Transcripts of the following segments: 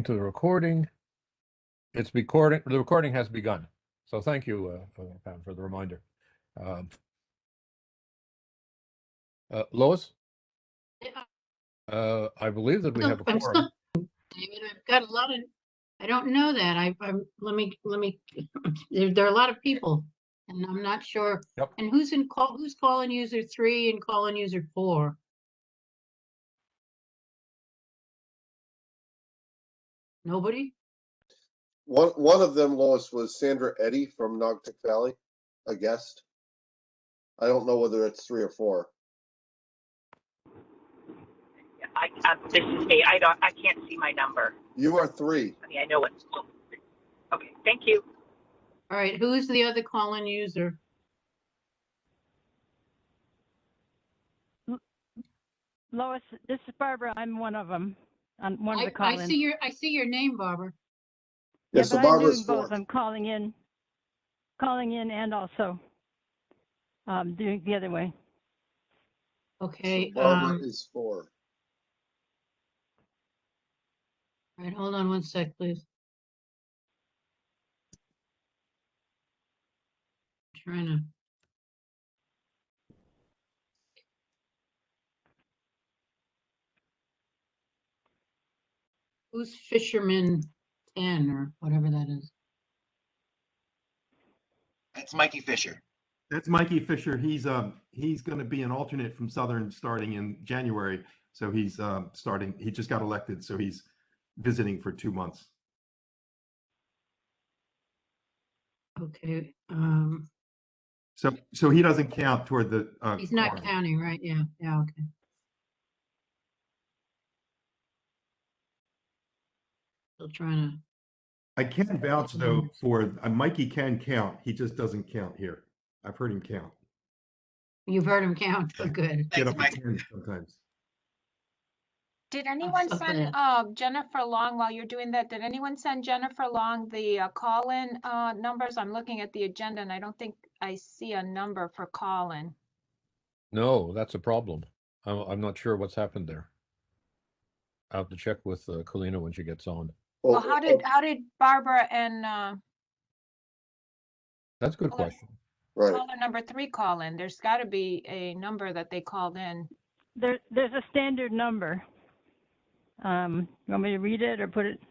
To the recording. It's recording. The recording has begun. So thank you, Pam, for the reminder. Lois? Yeah. I believe that we have a quorum. David, I've got a lot of, I don't know that. Let me, there are a lot of people and I'm not sure. Yep. And who's calling user 3 and calling user 4? Nobody? One of them, Lois, was Sandra Eddy from Nogtic Valley, a guest. I don't know whether it's 3 or 4. This is me. I can't see my number. You are 3. I mean, I know it's okay. Thank you. All right, who is the other calling user? Lois, this is Barbara. I'm one of them. On one of the I call-ins. see your name, Barbara. Yeah, so but I'm Barbara's doing both. 4. I'm calling in and also doing the other way. Okay. So Barbara is 4. All right, hold on one sec, please. Trying to. Who's Fisherman 10 or whatever that is? That's Mikey Fisher. That's Mikey Fisher. He's going to be an alternate from Southern starting in January. So he's starting. He just got elected, so he's visiting for 2 months. Okay. So he doesn't count toward the. He's not quorum. counting, right? Yeah. Yeah. Okay. Still trying to. I can vouch though for Mikey can count. He just doesn't count here. I've heard him count. You've heard him count. Oh, good. Get Thanks, up to Mike. 10 sometimes. Did anyone so send Jennifer Long, while you're doing that, did anyone send Jennifer Long the call-in numbers? I'm looking at the agenda and I don't think I see a number for call-in. No, that's a problem. I'm not sure what's happened there. I'll have to check with Kalina when she gets on. Well, how did Barbara and That's a good question. Right. caller number 3 call in? There's got to be a number that they called in. There's a standard number. You want me to read it or put it?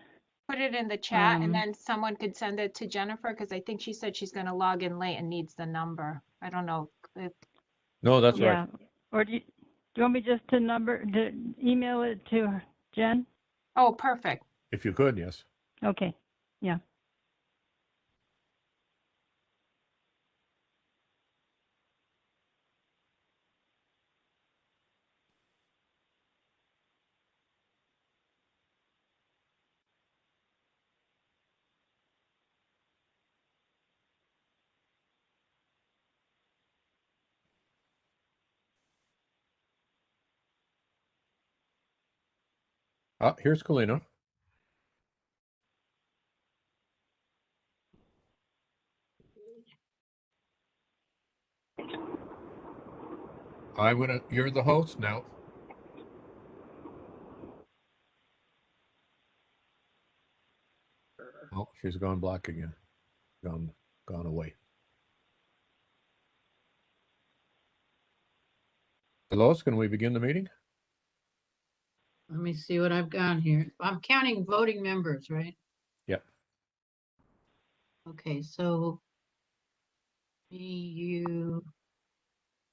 Put it in the chat and then someone could send it to Jennifer because I think she said she's going to log in late and needs the number. I don't know. No, that's Yeah. right. Or do you want me just to email it to Jen? Oh, perfect. If you could, yes. Okay. Yeah. Here's Kalina. You're the host now. Oh, she's gone black again. Gone away. Lois, can we begin the meeting? Let me see what I've got here. I'm counting voting members, right? Yep. Okay, so you.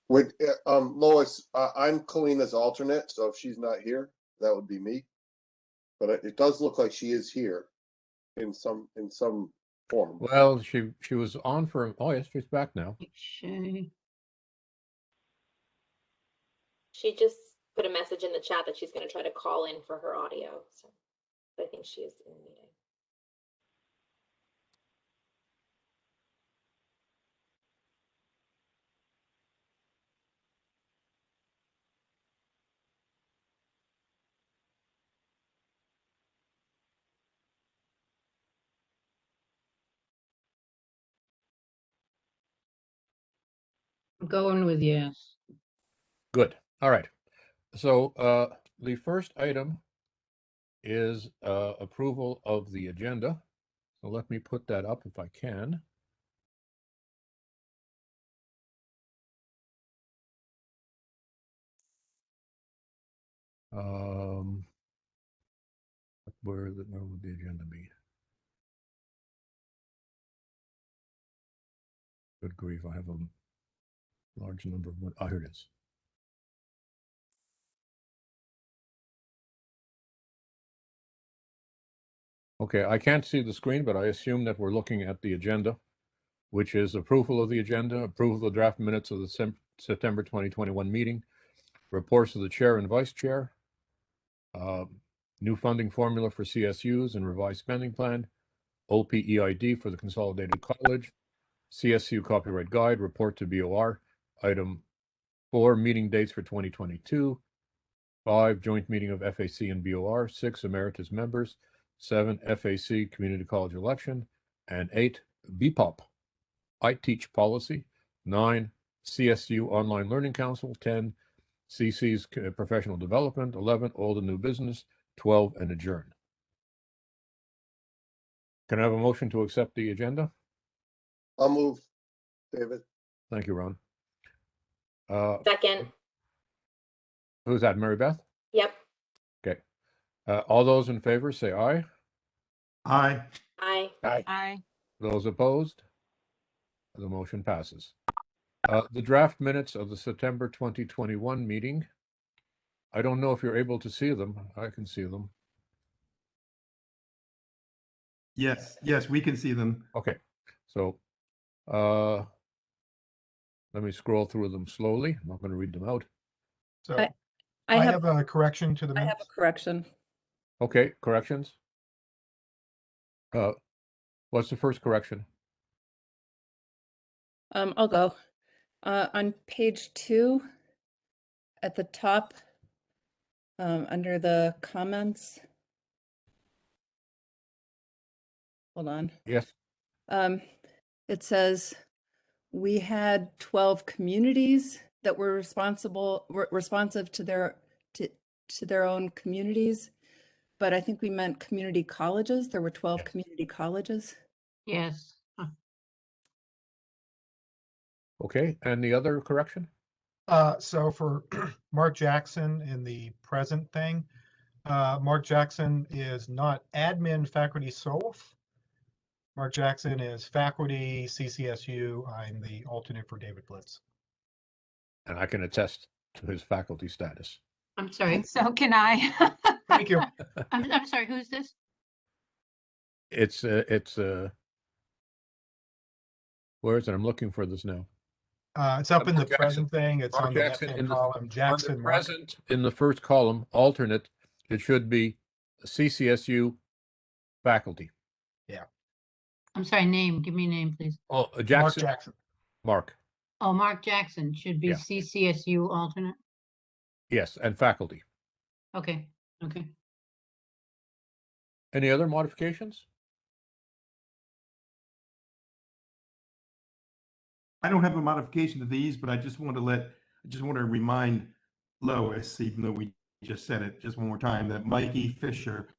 With Lois, I'm Kalina's alternate, so if she's not here, that would be me. But it does look like she is here in some form. Well, she was on for. Oh yes, she's back now. Shay. She just put a message in the chat that she's going to try to call in for her audio. So I think she is in the meeting. I'm going with yes. Good. All right. So the first item is approval of the agenda. So let me put that up if I can. Where would the agenda be? Good grief, I have a large number of what, here it is. Okay, I can't see the screen, but I assume that we're looking at the agenda, which is approval of the agenda, approval of the draft minutes of the September 2021 meeting, reports of the chair and vice chair, new funding formula for CSUs and revised spending plan, OPEID for the Consolidated College, CSU copyright guide, report to BOR, item 4, meeting dates for 2022, 5, joint meeting of FAC and BOR, 6, emeritus members, 7, FAC community college election, and 8, BPOP, I teach policy, 9, CSU online learning council, 10, CC's professional development, 11, old and new business, 12, and adjourn. Can I have a motion to accept the agenda? I'll move, David. Thank you, Ron. Second. Who's that, Mary Beth? Yep. Okay. All those in favor say aye. Aye. Aye. Aye. Those opposed? The motion passes. The draft minutes of the September 2021 meeting. I don't know if you're able to see them. I can see them. Yes, yes, we can see them. Okay. So let me scroll through them slowly. I'm not going to read them out. So I have a correction to the I have minutes. a correction. Okay, corrections. What's the first correction? I'll go. On page 2, at the top, under the comments. Hold on. Yes. It says we had 12 communities that were responsive to their own communities, but I think we meant community colleges. There were 12 Yes. community colleges. Yes. Okay, and the other correction? So for Mark Jackson in the present thing, Mark Jackson is not admin faculty SOF. Mark Jackson is faculty CCSU. I'm the alternate for David Blitz. And I can attest to his faculty status. I'm sorry. And so can I. Thank you. I'm sorry. Who's this? It's where is it? I'm looking for this now. It's up in the Mark Jackson. present thing. It's Mark on the Jackson left-hand in the- column. Jackson. On the Mark. present, in the first column, alternate, it should be CCSU faculty. I'm sorry. Name. Give me a name, please. Oh, Mark Jackson. Jackson. Mark. Oh, Mark Jackson should be Yeah. CCSU alternate. Yes, and faculty. Okay. Okay. Any other modifications? I don't have a modification to these, but I just want to remind Lois, even though we just said it just one more time, that Mikey Fisher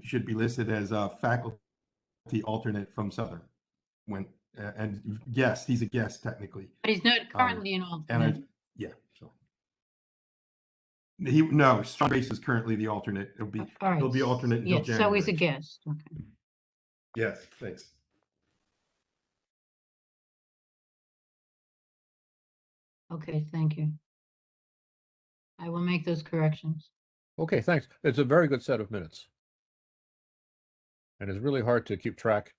should be listed as a faculty alternate from Southern. And yes, he's a guest technically. But he's not currently an alternate. So Strong Base is currently the alternate. All right. He'll be alternate until Yes, so January. he's a guest. Okay. Yes, thanks. Okay, thank you. I will make those corrections. Okay, thanks. It's a very good set of minutes. And it's really hard to keep track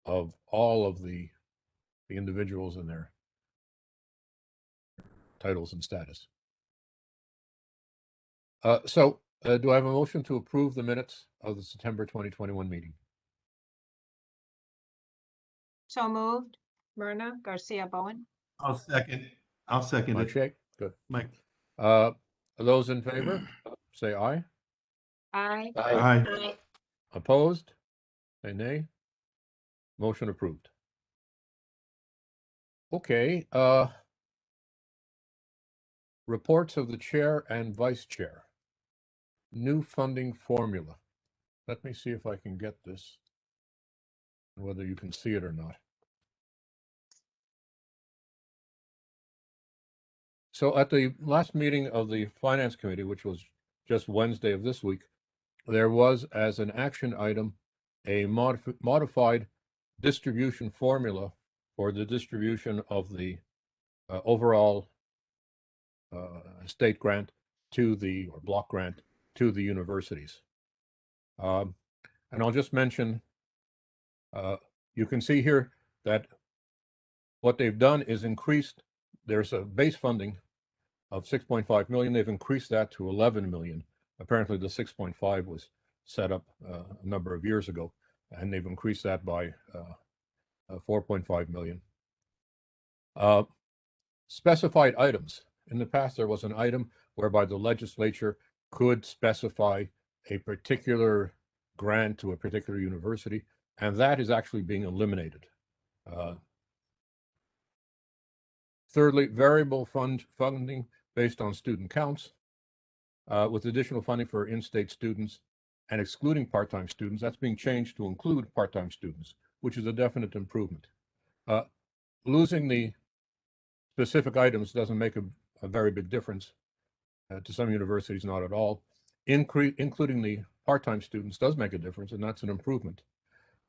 of all of the individuals and their titles and status. So do I have a motion to approve the minutes of the September 2021 meeting? So moved. Myrna Garcia Bowen. I'll second Mike it. Shea, good. Mike. Those in favor, say aye. Aye. Aye. Aye. Opposed? Say nay. Motion approved. Okay, reports of the chair and vice chair. new funding formula. Let me see if I can get this, whether you can see it or not. So at the last meeting of the Finance Committee, which was just Wednesday of this week, there was as an action item a modified distribution formula for the distribution of the overall state grant to the, or block grant to the universities. And I'll just mention, you can see here that what they've done is increased, there's a base funding of 6.5 million. They've increased that to 11 million. Apparently the 6.5 was set up a number of years ago, and they've increased that by 4.5 million. Specified items. In the past, there was an item whereby the legislature could specify a particular grant to a particular university, and that is actually being eliminated. Thirdly, variable funding based on student counts, with additional funding for in-state students and excluding part-time students. That's being changed to include part-time students, which is a definite improvement. Losing the specific items doesn't make a very big difference. To some universities, not at all. Including the part-time students does make a difference, and that's an improvement.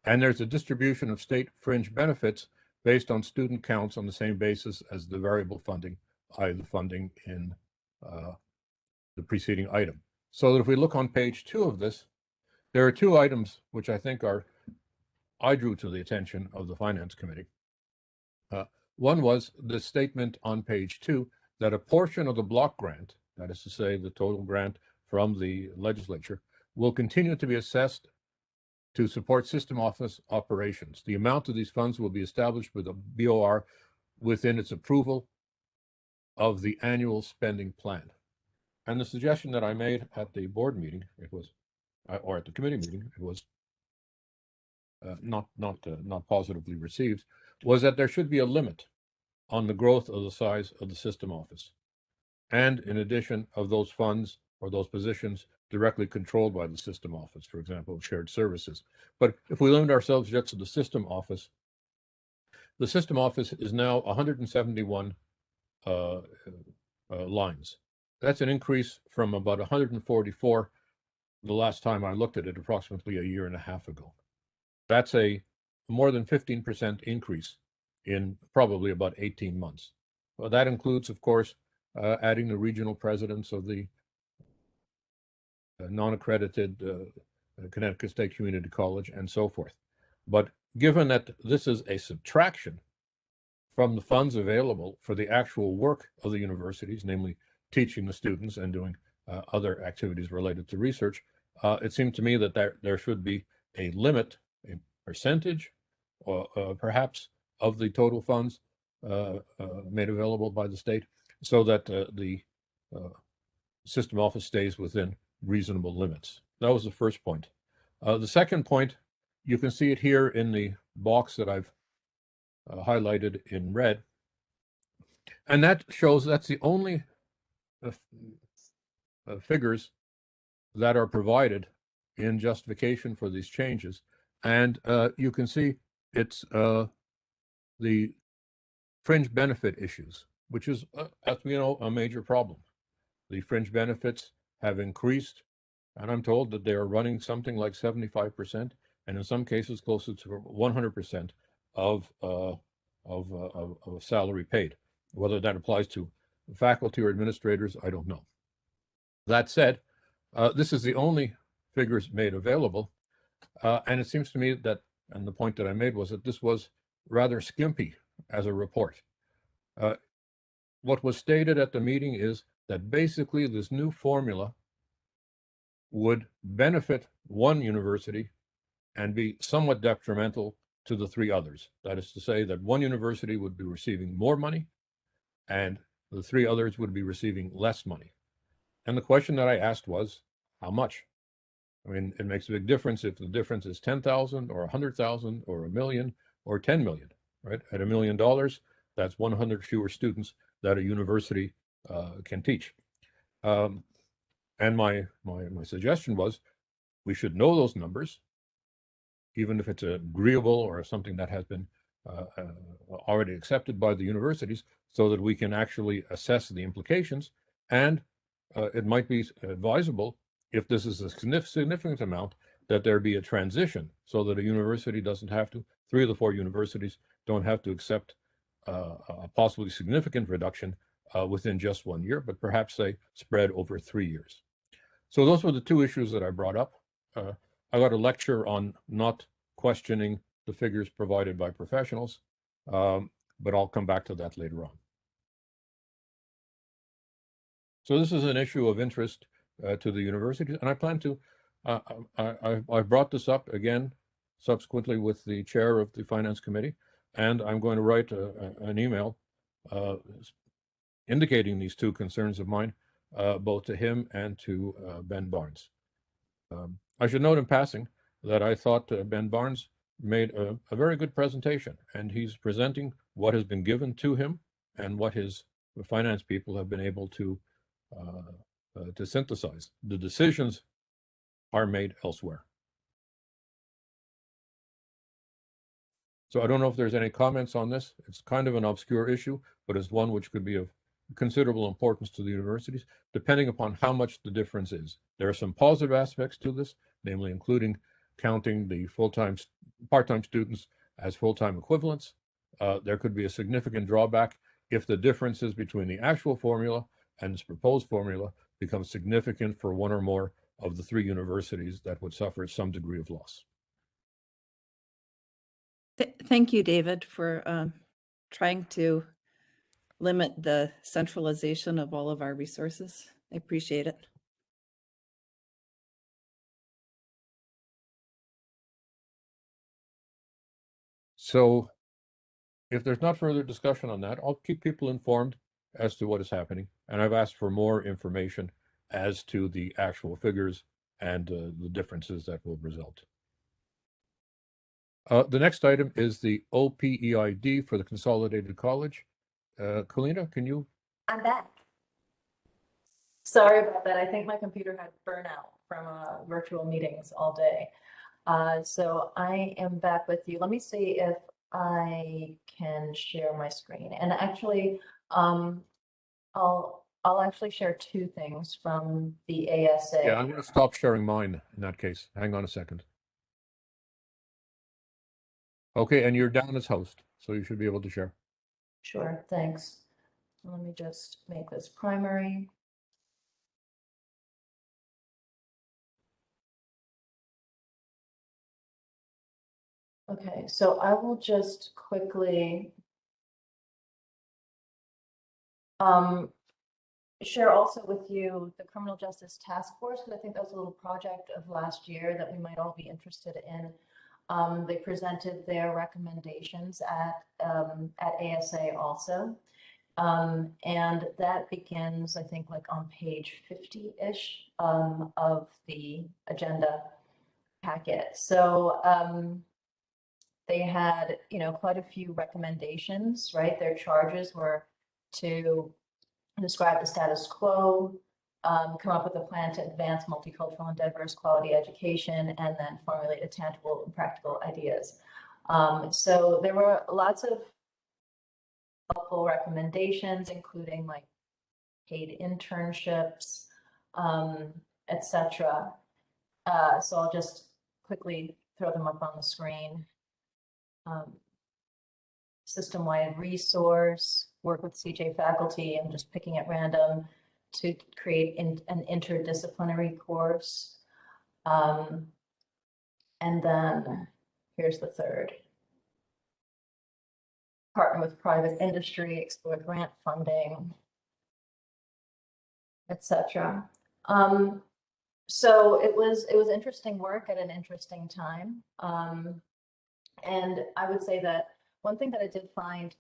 And there's a distribution of state fringe benefits based on student counts on the same basis as the variable funding, i.e. the funding in the preceding item. So that if we look on page 2 of this, there are 2 items which I think I drew to the attention of the Finance Committee. One was the statement on page 2 that a portion of the block grant, that is to say the total grant from the legislature, will continue to be assessed to support system office operations. The amount of these funds will be established with a BOR within its approval of the annual spending plan. And the suggestion that I made at the board meeting, it was, or at the committee meeting, it was not positively received, was that there should be a limit on the growth of the size of the system office. And in addition of those funds or those positions directly controlled by the system office, for example, shared services. But if we limit ourselves just to the system office is now 171 lines. That's an increase from about 144 the last time I looked at it, approximately a year and a half ago. That's a more than 15% increase in probably about 18 months. Well, that includes, of course, adding the regional presidents of the non-accredited Connecticut State Community College and so forth. But given that this is a subtraction from the funds available for the actual work of the universities, namely teaching the students and doing other activities related to research, it seemed to me that there should be a limit, a percentage, perhaps, of the total funds made available by the state, so that the system office stays within reasonable limits. That was the first point. The second point, you can see it here in the box that I've highlighted in red, and that shows that's the only figures that are provided in justification for these changes. And you can see it's the fringe benefit issues, which is, as we know, a major problem. The fringe benefits have increased, and I'm told that they are running something like 75%, and in some cases closer to 100% of salary paid. Whether that applies to faculty or administrators, I don't know. That said, this is the only figures made available, and it seems to me that, and the point that I made was that this was rather skimpy as a report. What was stated at the meeting is that basically this new formula would benefit one university and be somewhat detrimental to the 3 others. That is to say that one university would be receiving more money and the 3 others would be receiving less money. And the question that I asked was, how much? I mean, it makes a big difference if the difference is 10,000 or 100,000 or $1 million or 10 million, right? At $1 million, that's 100 fewer students that a university can teach. And my suggestion was we should know those numbers, even if it's agreeable or something that has been already accepted by the universities, so that we can actually assess the implications. And it might be advisable, if this is a significant amount, that there be a transition so that a university doesn't have to, 3 of the 4 universities don't have to accept a possibly significant reduction within just 1 year, but perhaps say spread over 3 years. So those were the 2 issues that I brought up. I got a lecture on not questioning the figures provided by professionals, but I'll come back to that later on. So this is an issue of interest to the universities, and I plan to, I brought this up again subsequently with the chair of the Finance Committee, and I'm going to write an email indicating these 2 concerns of mine, both to him and to Ben Barnes. I should note in passing that I thought Ben Barnes made a very good presentation, and he's presenting what has been given to him and what his finance people have been able to synthesize. The decisions are made elsewhere. So I don't know if there's any comments on this. It's kind of an obscure issue, but it's one which could be of considerable importance to the universities, depending upon how much the difference is. There are some positive aspects to this, namely including counting the full-time, part-time students as full-time equivalents. There could be a significant drawback if the differences between the actual formula and this proposed formula become significant for 1 or more of the 3 universities that would suffer some degree of loss. Thank you, David, for trying to limit the centralization of all of our resources. I appreciate it. So if there's not further discussion on that, I'll keep people informed as to what is happening. And I've asked for more information as to the actual figures and the differences that will result. The next item is the OPEID for the Consolidated College. Kalina, can you? I'm back. Sorry about that. I think my computer had burnout from virtual meetings all day. So I am back with you. Let me see if I can share my screen. And actually, I'll actually share 2 things from the ASA. Yeah, I'm going to stop sharing mine in that case. Hang on a second. Okay, and you're down as host, so you should be able to share. Sure, thanks. Let me just make this primary. Okay, so I will just quickly share also with you the Criminal Justice Task Force, because I think that was a little project of last year that we might all be interested in. They presented their recommendations at ASA also. And that begins, I think, like on page 50-ish of the agenda packet. So they had, quite a few recommendations, right? Their charges were to describe the status quo, come up with a plan to advance multicultural and diverse quality education, and then formulate a tangible and practical ideas. So there were lots of helpful recommendations, including like paid internships, etc. So I'll just quickly throw them up on the screen. System-wide resource, work with CJ faculty, I'm just picking at random, to create an interdisciplinary course. And then here's the third. Partner with private industry, explore grant funding, etc. So it was interesting work at an interesting time. And I would say that one thing that I did find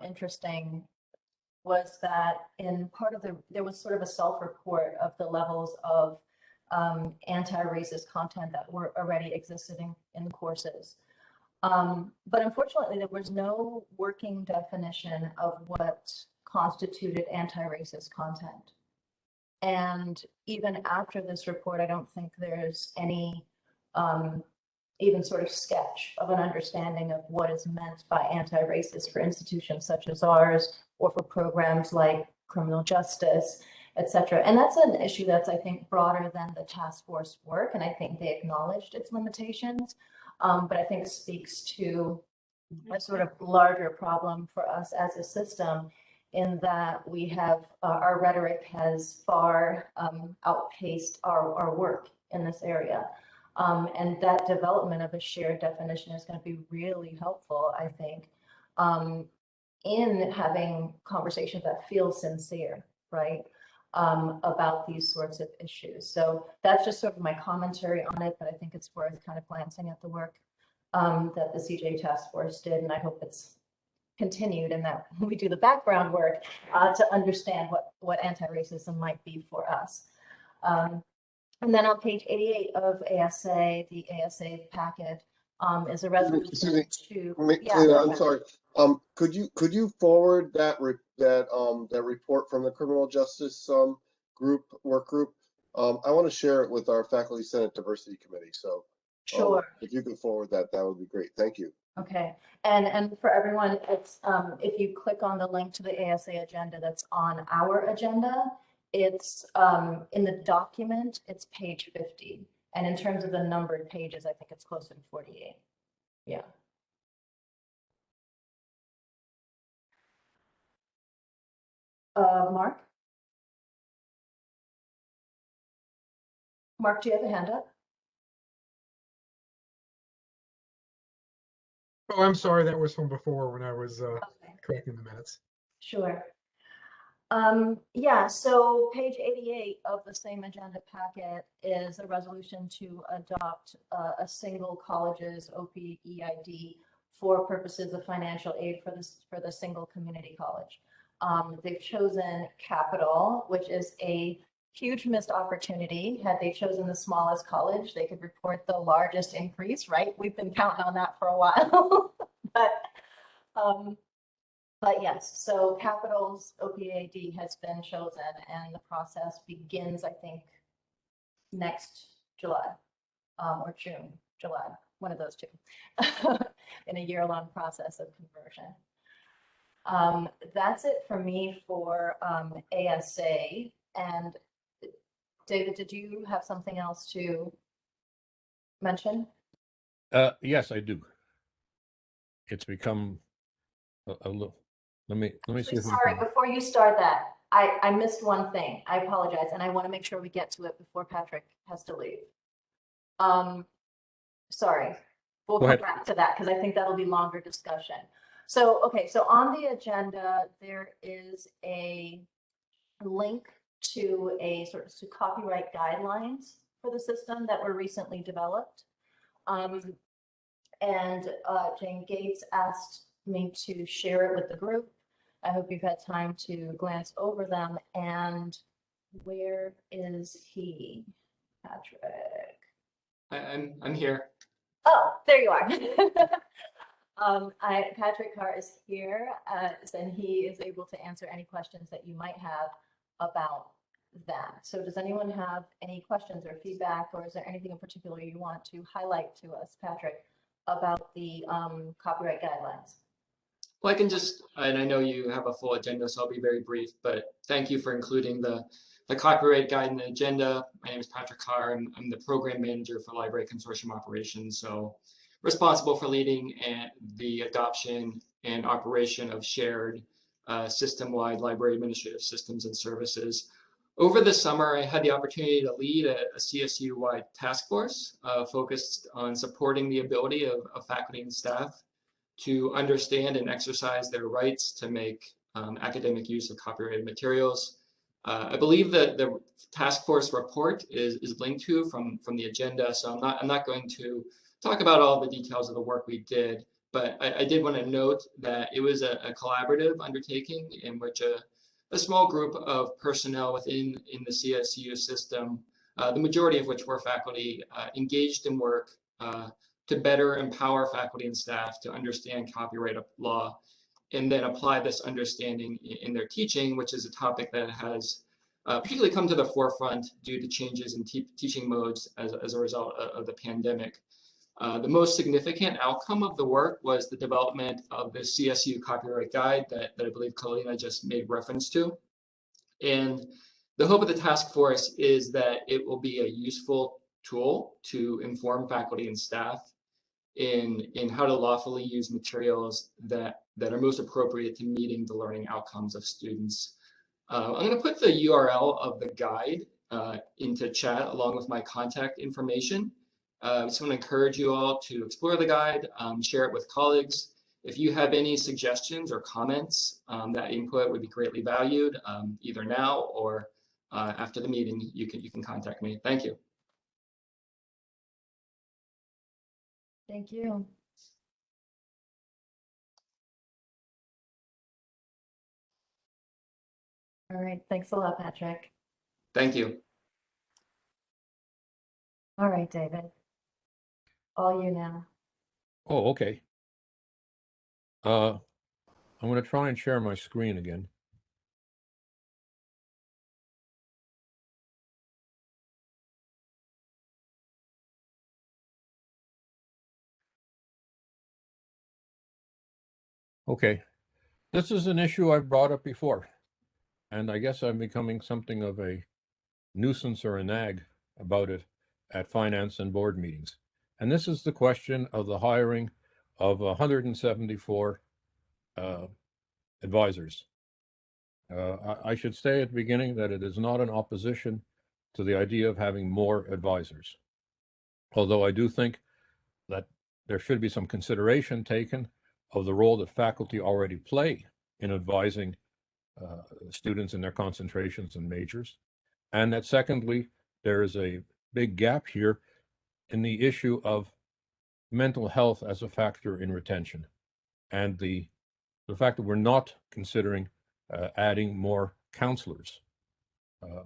interesting was that in part of there was sort of a self-report of the levels of anti-racist content that were already existed in courses. But unfortunately, there was no working definition of what constituted anti-racist content. And even after this report, I don't think there's any even sort of sketch of an understanding of what is meant by anti-racist for institutions such as ours, or for programs like criminal justice, et cetera. And that's an issue that's, I think, broader than the task force work. And I think they acknowledged its limitations, but I think it speaks to a sort of larger problem for us as a system, in that we have, our rhetoric has far outpaced our work in this area. And that development of a shared definition is going to be really helpful, I think, in having conversations that feel sincere, right, about these sorts of issues. So that's just sort of my commentary on it, but I think it's worth kind of glancing at the work that the CJ Task Force did, and I hope it's continued, and that we do the background work to understand what anti-racism might be for us. And then on page 88 of ASA, the ASA packet is a resolution to. I'm sorry. Could you forward that that report from the Criminal Justice work group? I want to share it with our Faculty Senate Diversity Committee. So sure, if you could forward that, that would be great. Thank you. Okay, and for everyone, it's if you click on the link to the ASA agenda that's on our agenda, it's in the document, it's page 50. And in terms of the numbered pages, I think it's closer to 48. Yeah. Mark? Mark, do you have a hand up? Oh, I'm sorry, that was from before when I was correcting the minutes. Sure. Yeah, so page 88 of the same agenda packet is a resolution to adopt a single college's OPEID for purposes of financial aid for the single community college. They've chosen Capital, which is a huge missed opportunity. Had they chosen the smallest college, they could report the largest increase, right? We've been counting on that for a while. But yes, so Capital's OPAD has been chosen, and the process begins, I think, next July or June, July, one of those two, in a year-long process of conversion. That's it for me for ASA. And David, did you have something else to mention? Yes, I do. It's become a little. Let me see if sorry, before you start that, I missed one thing. I apologize, and I want to make sure we get to it before Patrick has to leave. Sorry, we'll come back to that because I think that'll be longer discussion. So, okay, so on the agenda, there is a link to a sort of copyright guidelines for the system that were recently developed. And Jane Gates asked me to share it with the group. I hope you've had time to glance over them. And where is he, Patrick? I'm here. Oh, there you are. Patrick Carr is here, and he is able to answer any questions that you might have about that. So does anyone have any questions or feedback, or is there anything in particular you want to highlight to us, Patrick, about the copyright guidelines? Well, I can just, and I know you have a full agenda, so I'll be very brief, but thank you for including the copyright guide in the agenda. My name is Patrick Carr. I'm the program manager for Library Consortium Operations, so responsible for leading the adoption and operation of shared system-wide library administrative systems and services. Over the summer, I had the opportunity to lead a CSU-wide task force focused on supporting the ability of faculty and staff to understand and exercise their rights to make academic use of copyrighted materials. I believe that the task force report is linked to from the agenda, so I'm not going to talk about all the details of the work we did, but I did want to note that it was a collaborative undertaking in which a small group of personnel within the CSU system, the majority of which were faculty, engaged in work to better empower faculty and staff to understand copyright law and then apply this understanding in their teaching, which is a topic that has particularly come to the forefront due to changes in teaching modes as a result of the pandemic. The most significant outcome of the work was the development of the CSU copyright guide that I believe Kalina just made reference to. And the hope of the task force is that it will be a useful tool to inform faculty and staff in how to lawfully use materials that are most appropriate to meeting the learning outcomes of students. I'm going to put the URL of the guide into chat along with my contact information. I just want to encourage you all to explore the guide, share it with colleagues. If you have any suggestions or comments, that input would be greatly valued, either now or after the meeting. You can contact me. Thank you. Thank you. All right, thanks a lot, Patrick. Thank you. All right, David. All you now. Oh, okay. I'm going to try and share my screen again. Okay. This is an issue I've brought up before, and I guess I'm becoming something of a nuisance or a nag about it at finance and board meetings. And this is the question of the hiring of 174 advisors. I should say at the beginning that it is not an opposition to the idea of having more advisors, although I do think that there should be some consideration taken of the role that faculty already play in advising students in their concentrations and majors. And that secondly, there is a big gap here in the issue of mental health as a factor in retention, and the fact that we're not considering adding more counselors.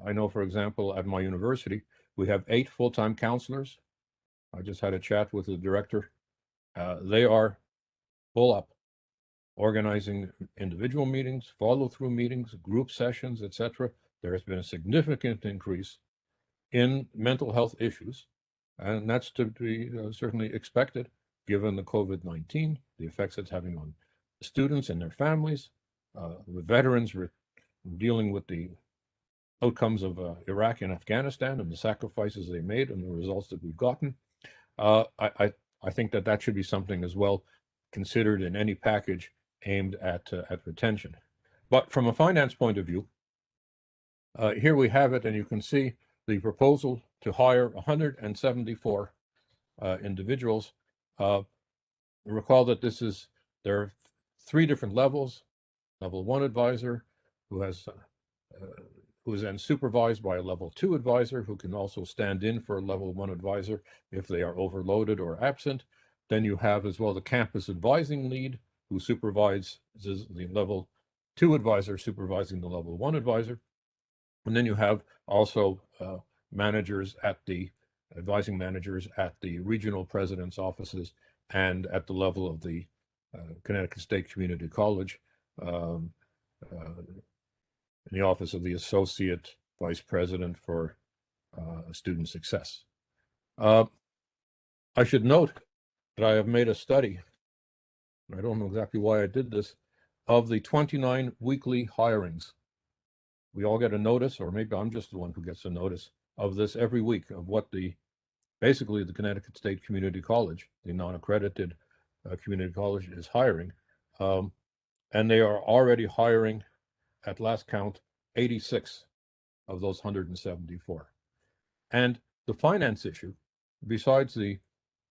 I know, for example, at my university, we have 8 full-time counselors. I just had a chat with the director. They are full up, organizing individual meetings, follow-through meetings, group sessions, etc. There has been a significant increase in mental health issues, and that's to be certainly expected given the COVID-19, the effects it's having on students and their families, the veterans dealing with the outcomes of Iraq and Afghanistan and the sacrifices they made and the results that we've gotten. I think that should be something as well considered in any package aimed at retention. But from a finance point of view, here we have it, and you can see the proposal to hire 174 individuals. Recall that there are 3 different levels. Level 1 advisor who is then supervised by a level 2 advisor who can also stand in for a level 1 advisor if they are overloaded or absent. Then you have as well the campus advising lead who supervises the level 2 advisor supervising the level 1 advisor. And then you have also advising managers at the regional president's offices and at the level of the Connecticut State Community College, in the office of the Associate Vice President for Student Success. I should note that I have made a study, I don't know exactly why I did this, of the 29 weekly hirings. We all get a notice, or maybe I'm just the one who gets a notice of this every week, of what basically the Connecticut State Community College, the non-accredited community college, is hiring. And they are already hiring, at last count, 86 of those 174. And the finance issue, besides the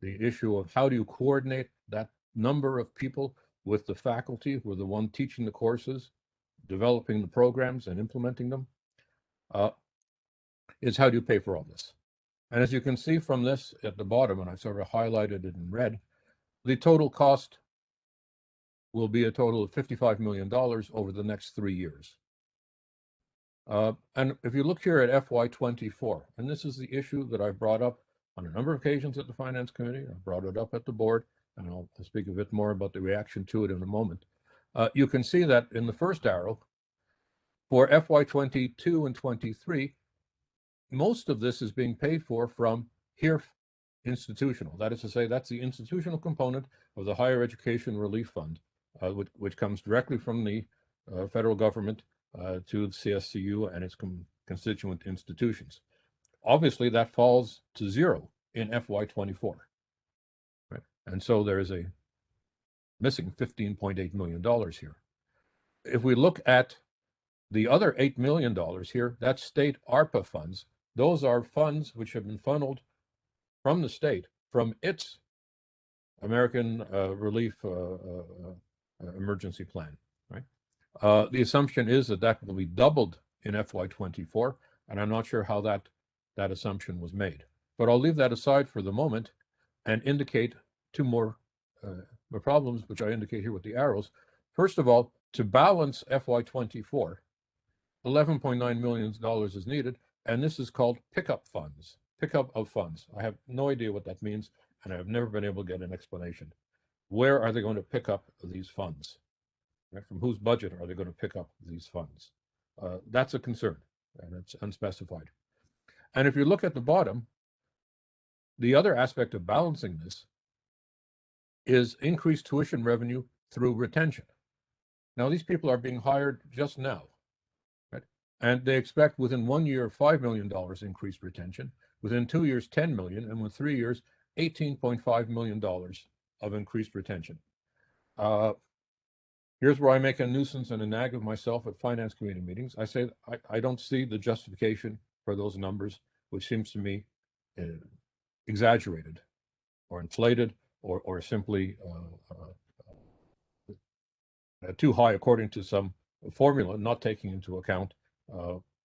issue of how do you coordinate that number of people with the faculty, who are the one teaching the courses, developing the programs and implementing them, is how do you pay for all this? And as you can see from this at the bottom, and I sort of highlighted it in red, the total cost will be a total of $55 million over the next 3 years. And if you look here at FY24, and this is the issue that I've brought up on a number of occasions at the Finance Committee, I brought it up at the board, and I'll speak a bit more about the reaction to it in a moment. You can see that in the first arrow, For FY22 and 23, most of this is being paid for from HERE institutional. That is to say, that's the institutional component of the Higher Education Relief Fund, which comes directly from the federal government to the CSCU and its constituent institutions. Obviously, that falls to zero in FY24. Right? And so there is a missing $15.8 million here. If we look at the other $8 million here, that's state ARPA funds. Those are funds which have been funneled from the state, from its American Relief Emergency Plan, right? The assumption is that that will be doubled in FY24, and I'm not sure how that assumption was made. But I'll leave that aside for the moment and indicate two more problems, which I indicate here with the arrows. First of all, to balance FY24, $11.9 million is needed, and this is called pickup funds, pickup of funds. I have no idea what that means, and I've never been able to get an explanation. Where are they going to pick up these funds? Right? From whose budget are they going to pick up these funds? That's a concern, and it's unspecified. And if you look at the bottom, the other aspect of balancing this is increased tuition revenue through retention. Now, these people are being hired just now, right? And they expect within 1 year, $5 million increased retention, within 2 years, $10 million, and within 3 years, $18.5 million of increased retention. Here's where I make a nuisance and a nag of myself at finance committee meetings. I say I don't see the justification for those numbers, which seems to me exaggerated or inflated or simply too high according to some formula, not taking into account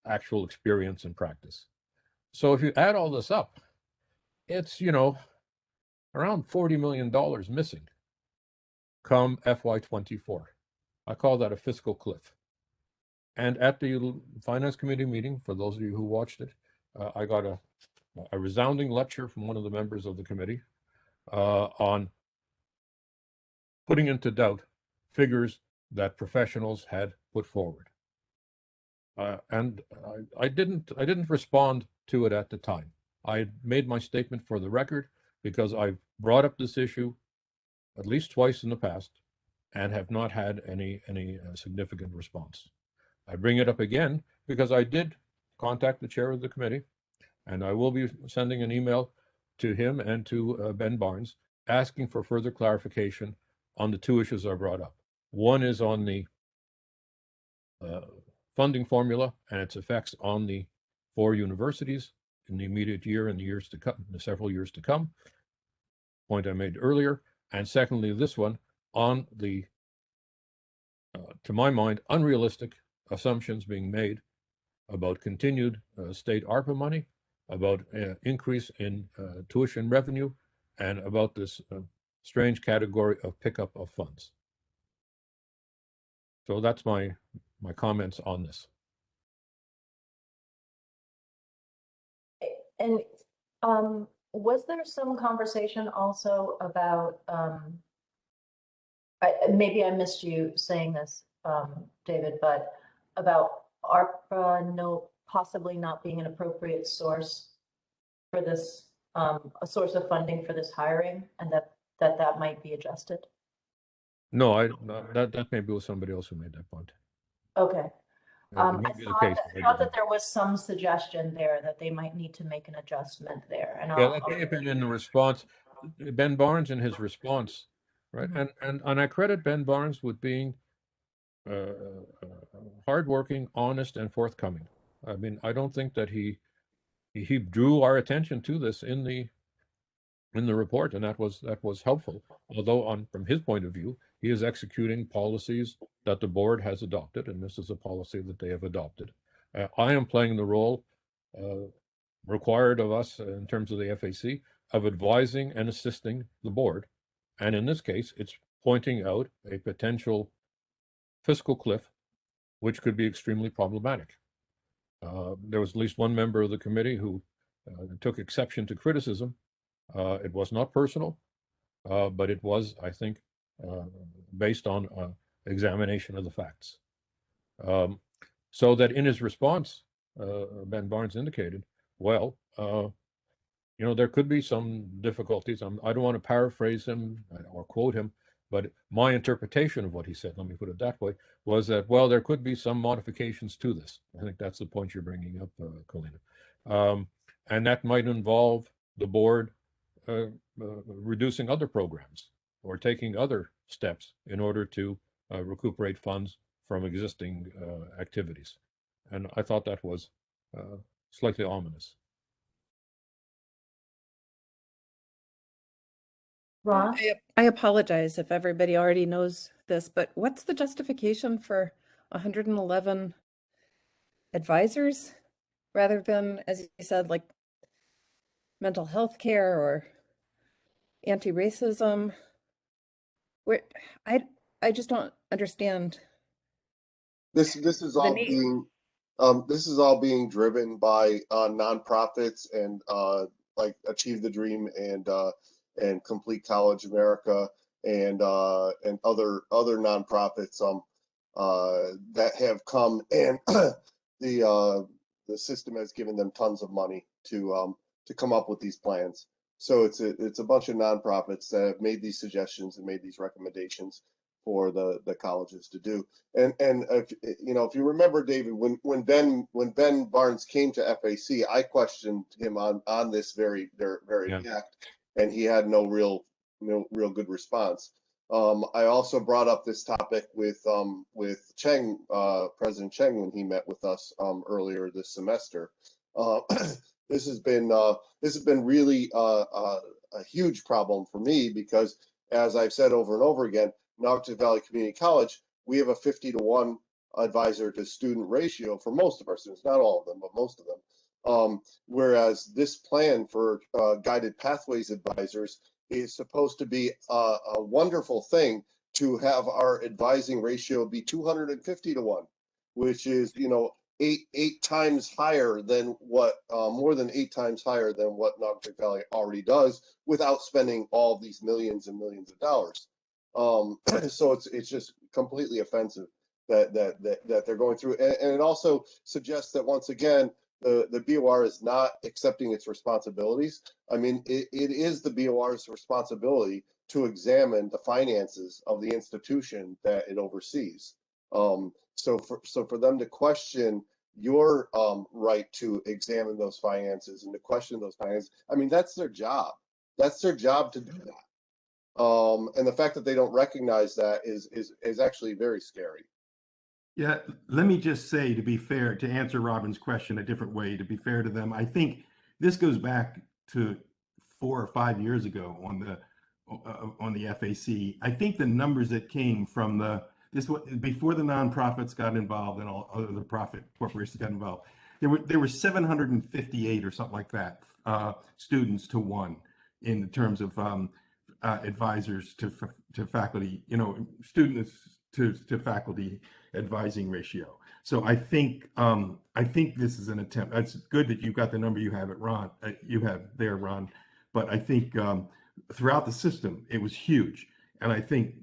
actual experience and practice. So if you add all this up, it's, around $40 million missing come FY24. I call that a fiscal cliff. And at the finance committee meeting, for those of you who watched it, I got a resounding lecture from one of the members of the committee on putting into doubt figures that professionals had put forward. And I didn't respond to it at the time. I made my statement for the record because I've brought up this issue at least twice in the past and have not had any significant response. I bring it up again because I did contact the chair of the committee, and I will be sending an email to him and to Ben Barnes asking for further clarification on the two issues I brought up. One is on the funding formula and its effects on the 4 universities in the immediate year and the years to come, the several years to come, point I made earlier. And secondly, this one on the, to my mind, unrealistic assumptions being made about continued state ARPA money, about increase in tuition revenue, and about this strange category of pickup of funds. So that's my comments on this. And was there some conversation also about, maybe I missed you saying this, David, but about ARPA possibly not being an appropriate source for this, a source of funding for this hiring, and that might be adjusted? No, that maybe was somebody else who made that point. Okay. I thought that there was some suggestion there that they might need to make an adjustment there. And yeah, that may have been in the response. Ben Barnes in his response, right? And I credit Ben Barnes with being hardworking, honest, and forthcoming. I mean, I don't think that he drew our attention to this in the report, and that was helpful. Although from his point of view, he is executing policies that the board has adopted, and this is a policy that they have adopted. I am playing the role required of us in terms of the FAC of advising and assisting the board. And in this case, it's pointing out a potential fiscal cliff, which could be extremely problematic. There was at least one member of the committee who took exception to criticism. It was not personal, but it was, I think, based on examination of the facts. So that in his response, Ben Barnes indicated, well, there could be some difficulties. I don't want to paraphrase him or quote him, but my interpretation of what he said, let me put it that way, was that, well, there could be some modifications to this. I think that's the point you're bringing up, Colina. And that might involve the board reducing other programs or taking other steps in order to recuperate funds from existing activities. And I thought that was slightly ominous. Ron? I apologize if everybody already knows this, but what's the justification for 111 advisors rather than, as you said, like mental health care or anti-racism? Where I just don't understand. This is all being this is all being driven by nonprofits and like Achieve the Dream and Complete College America and other nonprofits that have come, and the system has given them tons of money to come up with these plans. So it's a bunch of nonprofits that have made these suggestions and made these recommendations for the colleges to do. And if you remember, David, when Ben Barnes came to FAC, I questioned him on this very fact, and he had no real good response. I also brought up this topic with Cheng, President Cheng, when he met with us earlier this semester. This has been really a huge problem for me because, as I've said over and over again, Naugatuck Valley Community College, we have a 50-to-1 advisor to student ratio for most of our students, not all of them, but most of them. Whereas this plan for guided pathways advisors is supposed to be a wonderful thing to have our advising ratio be 250-to-1, which is, eight times higher than what, more than 8 times higher than what Naugatuck Valley already does without spending all these millions and millions of dollars. So it's just completely offensive that they're going through, and it also suggests that once again the BOR is not accepting its responsibilities. I mean, it is the BOR's responsibility to examine the finances of the institution that it oversees. So for them to question your right to examine those finances and to question those finances, I mean, that's their job. That's their job to do that. And the fact that they don't recognize that is actually very scary. Yeah, let me just say, to be fair, to answer Robin's question a different way, to be fair to them, I think this goes back to 4 or 5 years ago on the FAC. I think the numbers that came from before the nonprofits got involved and all other profit corporations got involved, there were 758 or something like that students to one in terms of advisors to faculty, students to faculty advising ratio. So I think this is an attempt. It's good that you've got the number you have at Ron. You have there, Ron. But I think throughout the system it was huge, and I think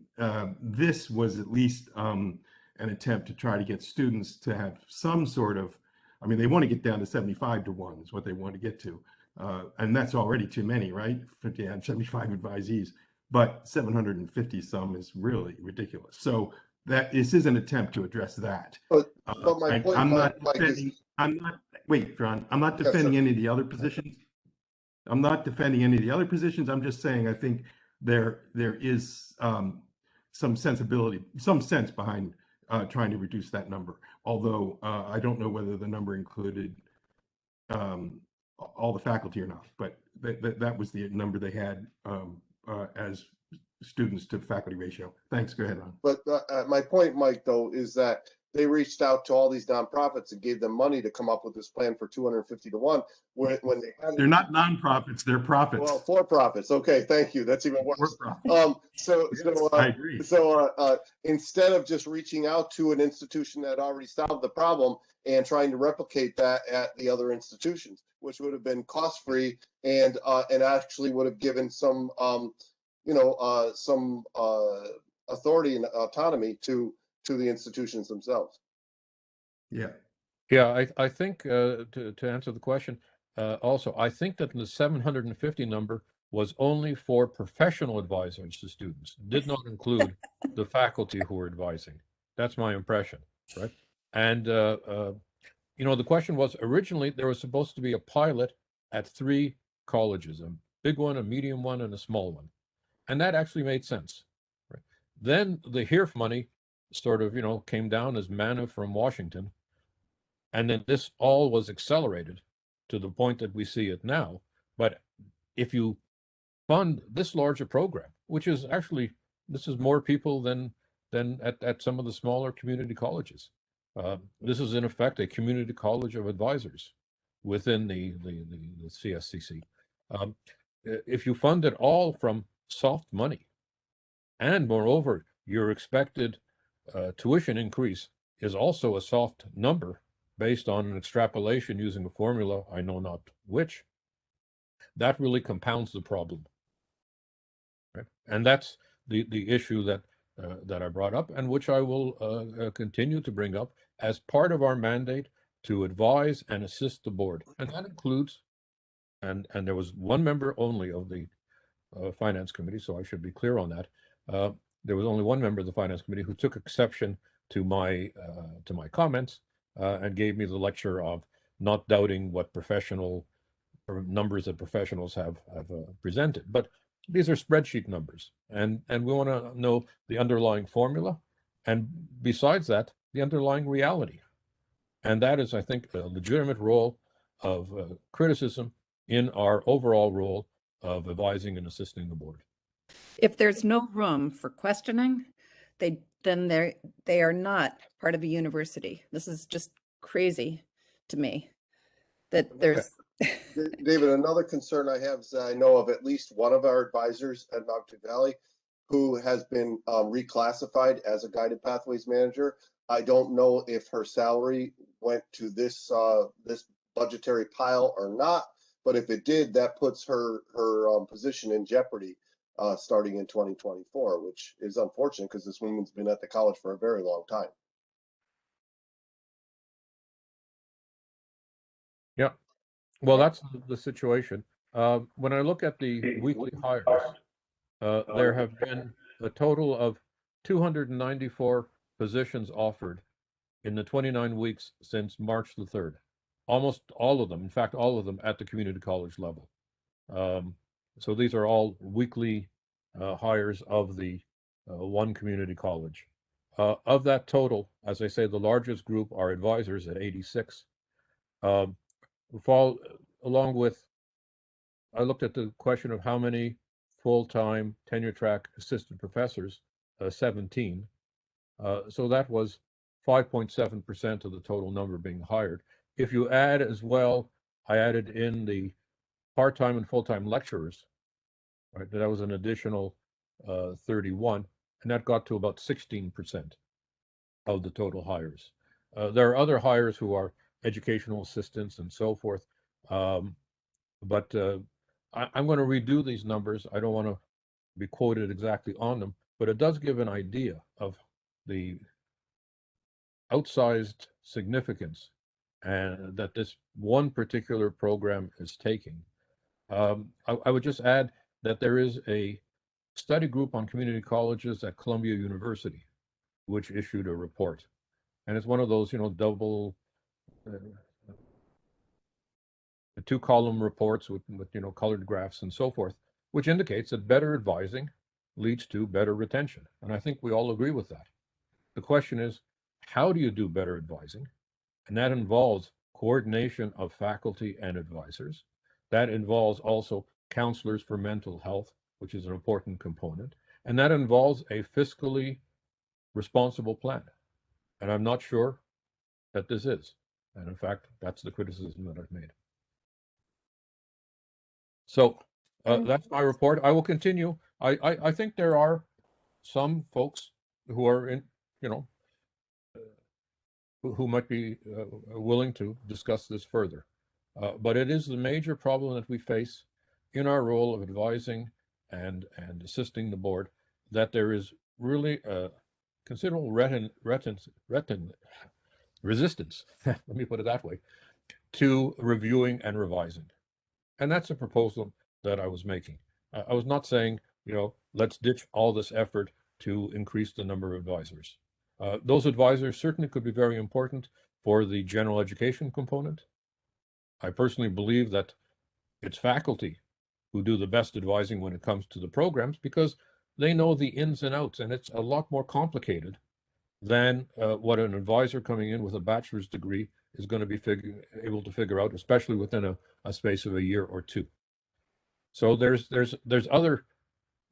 this was at least an attempt to try to get students to have some sort of. I mean, they want to get down to 75-to-1 is what they want to get to. And that's already too many, right? 75 advisees, but 750 some is really ridiculous. So this is an attempt to address that. But my point, I'm not Mike, defending. Wait, John. I'm not defending any of the other positions. I'm not defending any of the other positions. I'm just saying I think there is some sensibility, some sense behind trying to reduce that number. Although I don't know whether the number included all the faculty or not, but that was the number they had as students to faculty ratio. Thanks. Go ahead, Ron. But my point, Mike, though, is that they reached out to all these nonprofits and gave them money to come up with this plan for 250-to-1. When they had, they're not nonprofits; they're profits. Well, for profits. Okay, thank you. That's even worse. I agree. So instead of just reaching out to an institution that already solved the problem and trying to replicate that at the other institutions, which would have been cost-free and actually would have given some some authority and autonomy to the institutions themselves. Yeah, Yeah, I think to answer the question, also, I think that the 750 number was only for professional advisors to students, did not include the faculty who were advising. That's my impression, right? And the question was originally there was supposed to be a pilot at 3 colleges, a big one, a medium one, and a small one, and that actually made sense. Right? Then the HERF money sort of came down as manna from Washington. And then this all was accelerated to the point that we see it now. But if you fund this larger program, which is actually, this is more people than at some of the smaller community colleges. This is in effect a community college of advisors within the CSCC. If you fund it all from soft money, and moreover, your expected tuition increase is also a soft number based on an extrapolation using a formula, I know not which, that really compounds the problem. Right? And that's the issue that I brought up, and which I will continue to bring up as part of our mandate to advise and assist the board. And that includes, and there was one member only of the Finance Committee, so I should be clear on that. There was only one member of the Finance Committee who took exception to my comments and gave me the lecture of not doubting what professional or numbers that professionals have presented. But these are spreadsheet numbers, and we want to know the underlying formula, and besides that, the underlying reality. And that is, I think, a legitimate role of criticism in our overall role of advising and assisting the board. If there's no room for questioning, then they are not part of a university. This is just crazy to me that there's. David, another concern I have is that I know of at least one of our advisors at Mountain Valley who has been reclassified as a guided pathways manager. I don't know if her salary went to this budgetary pile or not, but if it did, that puts her position in jeopardy starting in 2024, which is unfortunate because this woman's been at the college for a very long time. Yeah, well, that's the situation. When I look at the weekly hires, there have been a total of 294 positions offered in the 29 weeks since March the 3rd. Almost all of them, in fact, all of them at the community college level. So these are all weekly hires of the one community college. Of that total, as I say, the largest group are advisors at 86. Fall along with, I looked at the question of how many full-time tenure track assistant professors, 17. So that was 5.7% of the total number being hired. If you add as well, I added in the part-time and full-time lecturers, right? That was an additional 31, and that got to about 16% of the total hires. There are other hires who are educational assistants and so forth, but I'm going to redo these numbers. I don't want to be quoted exactly on them, but it does give an idea of the outsized significance and that this one particular program is taking. I would just add that there is a study group on community colleges at Columbia University, which issued a report. And it's one of those, double, 2-column reports with colored graphs and so forth, which indicates that better advising leads to better retention. And I think we all agree with that. The question is, how do you do better advising? And that involves coordination of faculty and advisors. That involves also counselors for mental health, which is an important component. And that involves a fiscally responsible plan. And I'm not sure that this is. And in fact, that's the criticism that I've made. So that's my report. I will continue. I think there are some folks who are who might be willing to discuss this further. But it is the major problem that we face in our role of advising and assisting the board, that there is really a considerable resistance, let me put it that way, to reviewing and revising. And that's a proposal that I was making. I was not saying, let's ditch all this effort to increase the number of advisors. Those advisors certainly could be very important for the general education component. I personally believe that it's faculty who do the best advising when it comes to the programs because they know the ins and outs, and it's a lot more complicated than what an advisor coming in with a bachelor's degree is going to be able to figure out, especially within a space of a year or two. So there's other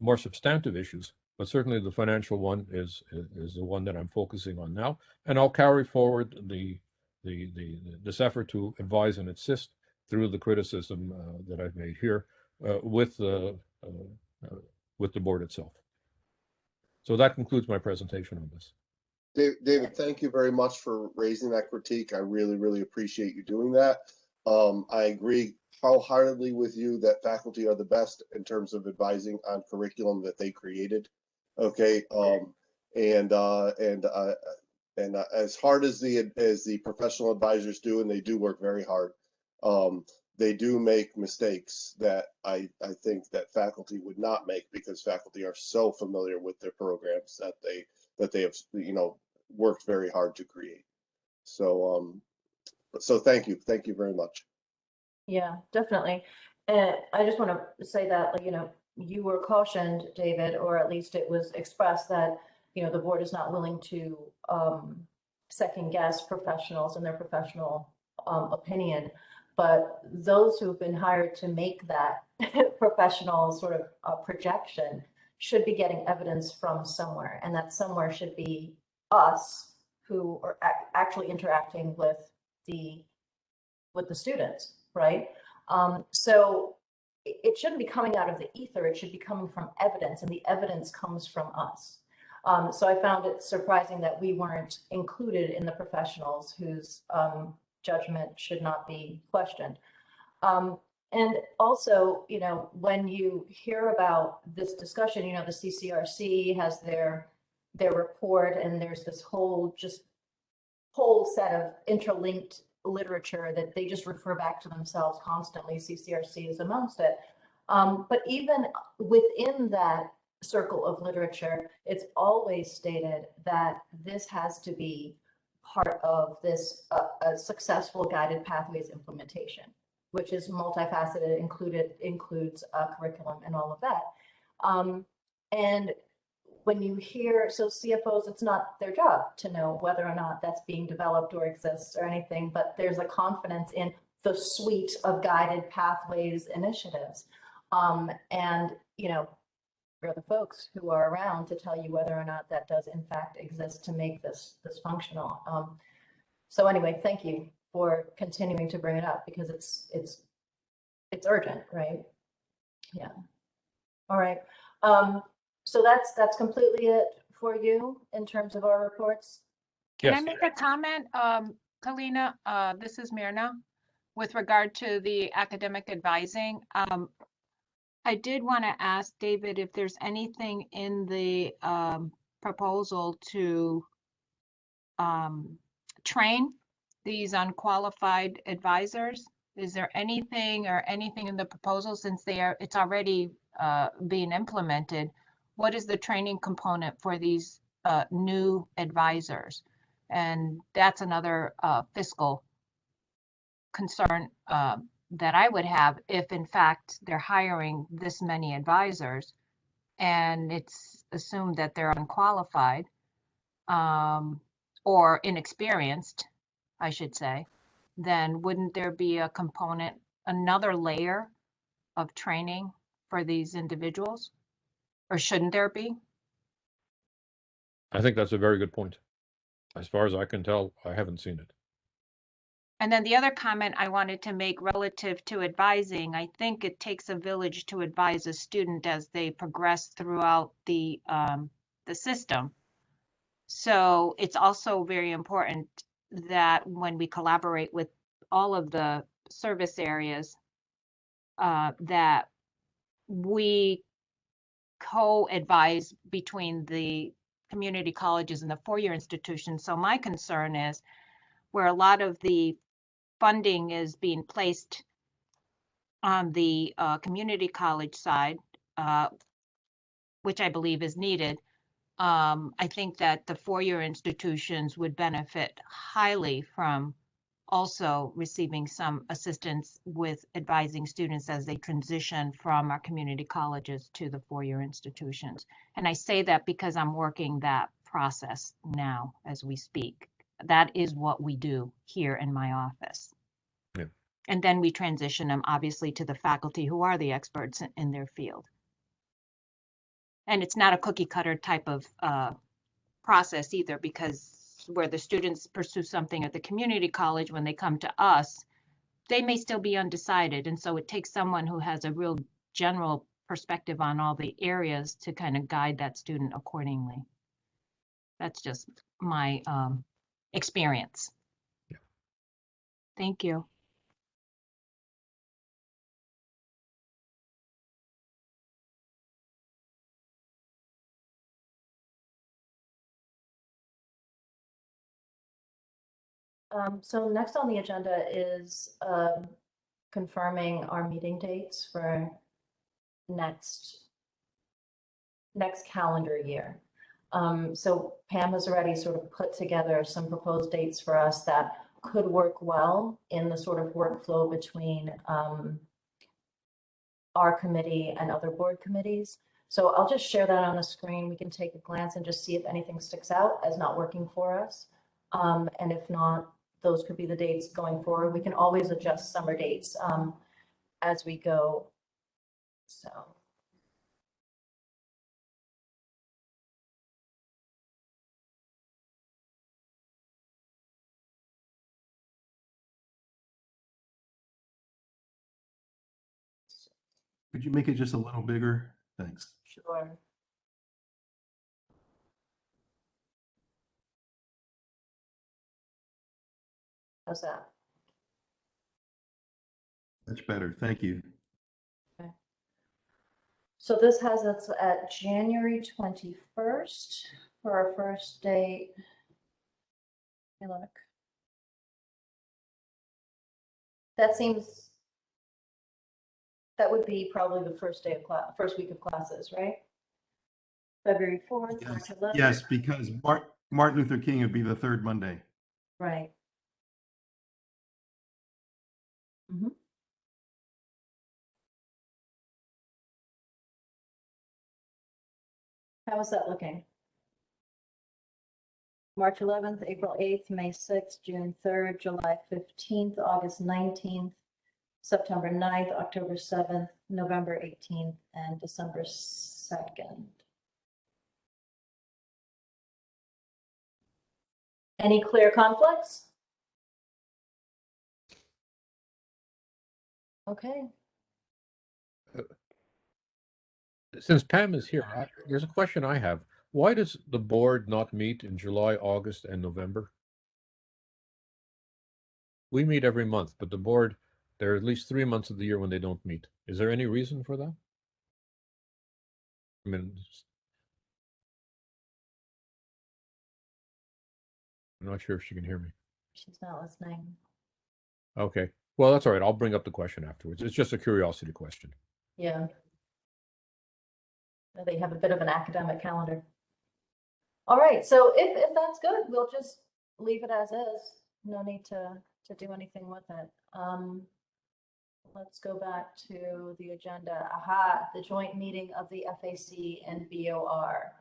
more substantive issues, but certainly the financial one is the one that I'm focusing on now, and I'll carry forward this effort to advise and assist through the criticism that I've made here with the board itself. So that concludes my presentation on this. David, thank you very much for raising that critique. I really, really appreciate you doing that. I agree wholeheartedly with you that faculty are the best in terms of advising on curriculum that they created. Okay, and as hard as the professional advisors do, and they do work very hard, they do make mistakes that I think that faculty would not make because faculty are so familiar with their programs that they have worked very hard to create. So thank you very much. Yeah, definitely. And I just want to say that, you were cautioned, David, or at least it was expressed that, the board is not willing to second guess professionals and their professional opinion. But those who've been hired to make that professional sort of projection should be getting evidence from somewhere. And that somewhere should be us who are actually interacting with the students. Right? So it shouldn't be coming out of the ether. It should be coming from evidence, and the evidence comes from us. So I found it surprising that we weren't included in the professionals whose judgment should not be questioned. And also, when you hear about this discussion, the CCRC has their report, and there's this whole set of interlinked literature that they just refer back to themselves constantly. CCRC is amongst it. But even within that circle of literature, it's always stated that this has to be part of this a successful guided pathways implementation, which is multifaceted, includes curriculum and all of that. And when you hear, so CFOs, it's not their job to know whether or not that's being developed or exists or anything, but there's a confidence in the suite of guided pathways initiatives. And, we're the folks who are around to tell you whether or not that does in fact exist to make this functional. So anyway, thank you for continuing to bring it up because it's urgent, right? Yeah. All right. So that's completely it for you in terms of our reports? Can I make a comment, Kalina? This is Myrna. With regard to the academic advising, I did want to ask David if there's anything in the proposal to train these unqualified advisors. Is there anything in the proposal, since it's already being implemented? What is the training component for these new advisors? And that's another fiscal concern that I would have if in fact they're hiring this many advisors and it's assumed that they're unqualified or inexperienced, I should say, then wouldn't there be a component, another layer of training for these individuals? Or shouldn't there be? I think that's a very good point. As far as I can tell, I haven't seen it. And then the other comment I wanted to make relative to advising, I think it takes a village to advise a student as they progress throughout the system. So it's also very important that when we collaborate with all of the service areas, that we co-advise between the community colleges and the four-year institutions. So my concern is where a lot of the funding is being placed on the community college side, which I believe is needed. I think that the four-year institutions would benefit highly from also receiving some assistance with advising students as they transition from our community colleges to the four-year institutions. And I say that because I'm working that process now as we speak. That is what we do here in my office. Yeah. And then we transition them obviously to the faculty who are the experts in their field. And it's not a cookie cutter type of process either, because where the students pursue something at the community college, when they come to us, they may still be undecided. And so it takes someone who has a real general perspective on all the areas to kind of guide that student accordingly. That's just my experience. Yeah. Thank you. So next on the agenda is confirming our meeting dates for next calendar year. So Pam has already sort of put together some proposed dates for us that could work well in the sort of workflow between our committee and other board committees. So I'll just share that on the screen. We can take a glance and just see if anything sticks out as not working for us. And if not, those could be the dates going forward. We can always adjust summer dates as we go. So. Could you make it just a little bigger? Thanks. Sure. How's that? Much better. Thank you. Okay. So this has us at January 21st for our first date. Hey, look. That seems, that would be probably the first day of class, first week of classes, right? February 4th, March 11th. Yes, because Martin Luther King would be the third Monday. Right. Mm-hmm. How is that looking? March 11th, April 8th, May 6th, June 3rd, July 15th, August 19th, September 9th, October 7th, November 18th, and December 2nd. Any clear conflicts? Okay. Since Pam is here, there's a question I have. Why does the board not meet in July, August, and November? We meet every month, but the board, there are at least 3 months of the year when they don't meet. Is there any reason for that? I mean, I'm not sure if she can hear me. She's not listening. Okay. Well, that's all right. I'll bring up the question afterwards. It's just a curiosity question. Yeah. They have a bit of an academic calendar. All right, so if that's good, we'll just leave it as is. No need to do anything with it. Let's go back to the agenda. Aha, the joint meeting of the FAC and BOR.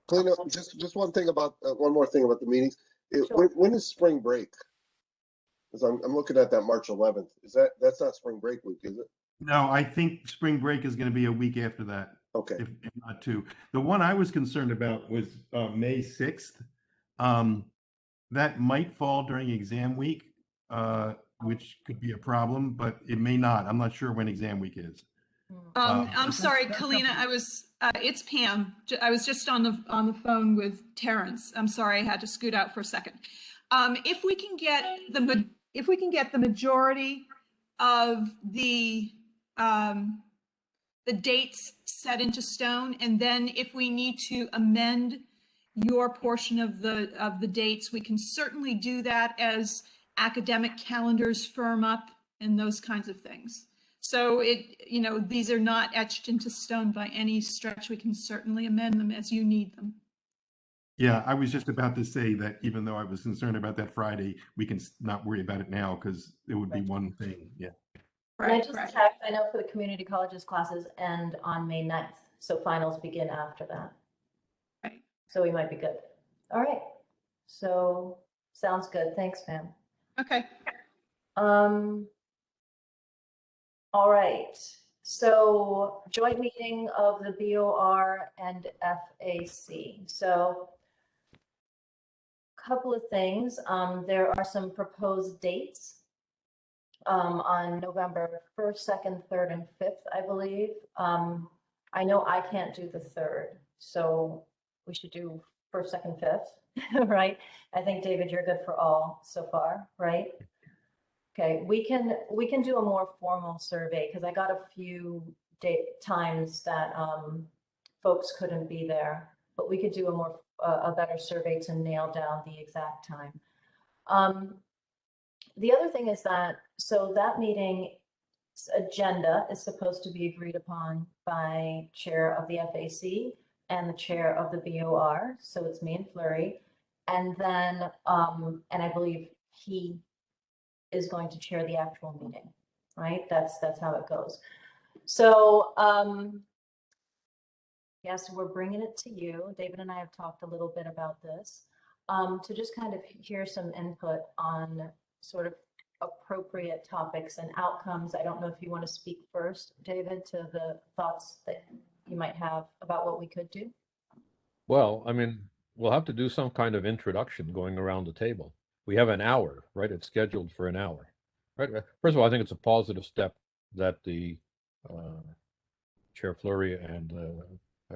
Clean up, just one thing about, one more thing about the meetings. Sure. When is spring break? Because I'm looking at that March 11th. That's not spring break week, is it? No, I think spring break is going to be a week after that. Okay. If not two. The one I was concerned about was May 6th. That might fall during exam week, which could be a problem, but it may not. I'm not sure when exam week is. I'm sorry, Kalina. It's Pam. I was just on the phone with Terrence. I'm sorry, I had to scoot out for a second. If we can get the majority of the dates set into stone, and then if we need to amend your portion of the dates. We can certainly do that as academic calendars firm up and those kinds of things. So these are not etched into stone by any stretch. We can certainly amend them as you need them. Yeah, I was just about to say that even though I was concerned about that Friday, we can not worry about it now because it would be one thing. Yeah. And I just checked, I know for the community colleges classes end on May 9th, so finals begin after that. Right. So we might be good. All right. So sounds good. Thanks, Pam. Okay. All right. So joint meeting of the BOR and FAC. So couple of things. There are some proposed dates on November 1st, 2nd, 3rd, and 5th, I believe. I know I can't do the 3rd, so we should do 1st, 2nd, 5th, right? I think, David, you're good for all so far, right? Okay, we can do a more formal survey because I got a few times that folks couldn't be there, but we could do a better survey to nail down the exact time. The other thing is that, so that meeting's agenda is supposed to be agreed upon by chair of the FAC and the chair of the BOR. So it's me and Fleury. And then, and I believe he is going to chair the actual meeting, right? That's how it goes. So, yes, we're bringing it to you. David and I have talked a little bit about this, to just kind of hear some input on sort of appropriate topics and outcomes. I don't know if you want to speak first, David, to the thoughts that you might have about what we could do. Well, I mean, we'll have to do some kind of introduction going around the table. We have an hour, right? It's scheduled for an hour, right? First of all, I think it's a positive step that the Chair Fleury and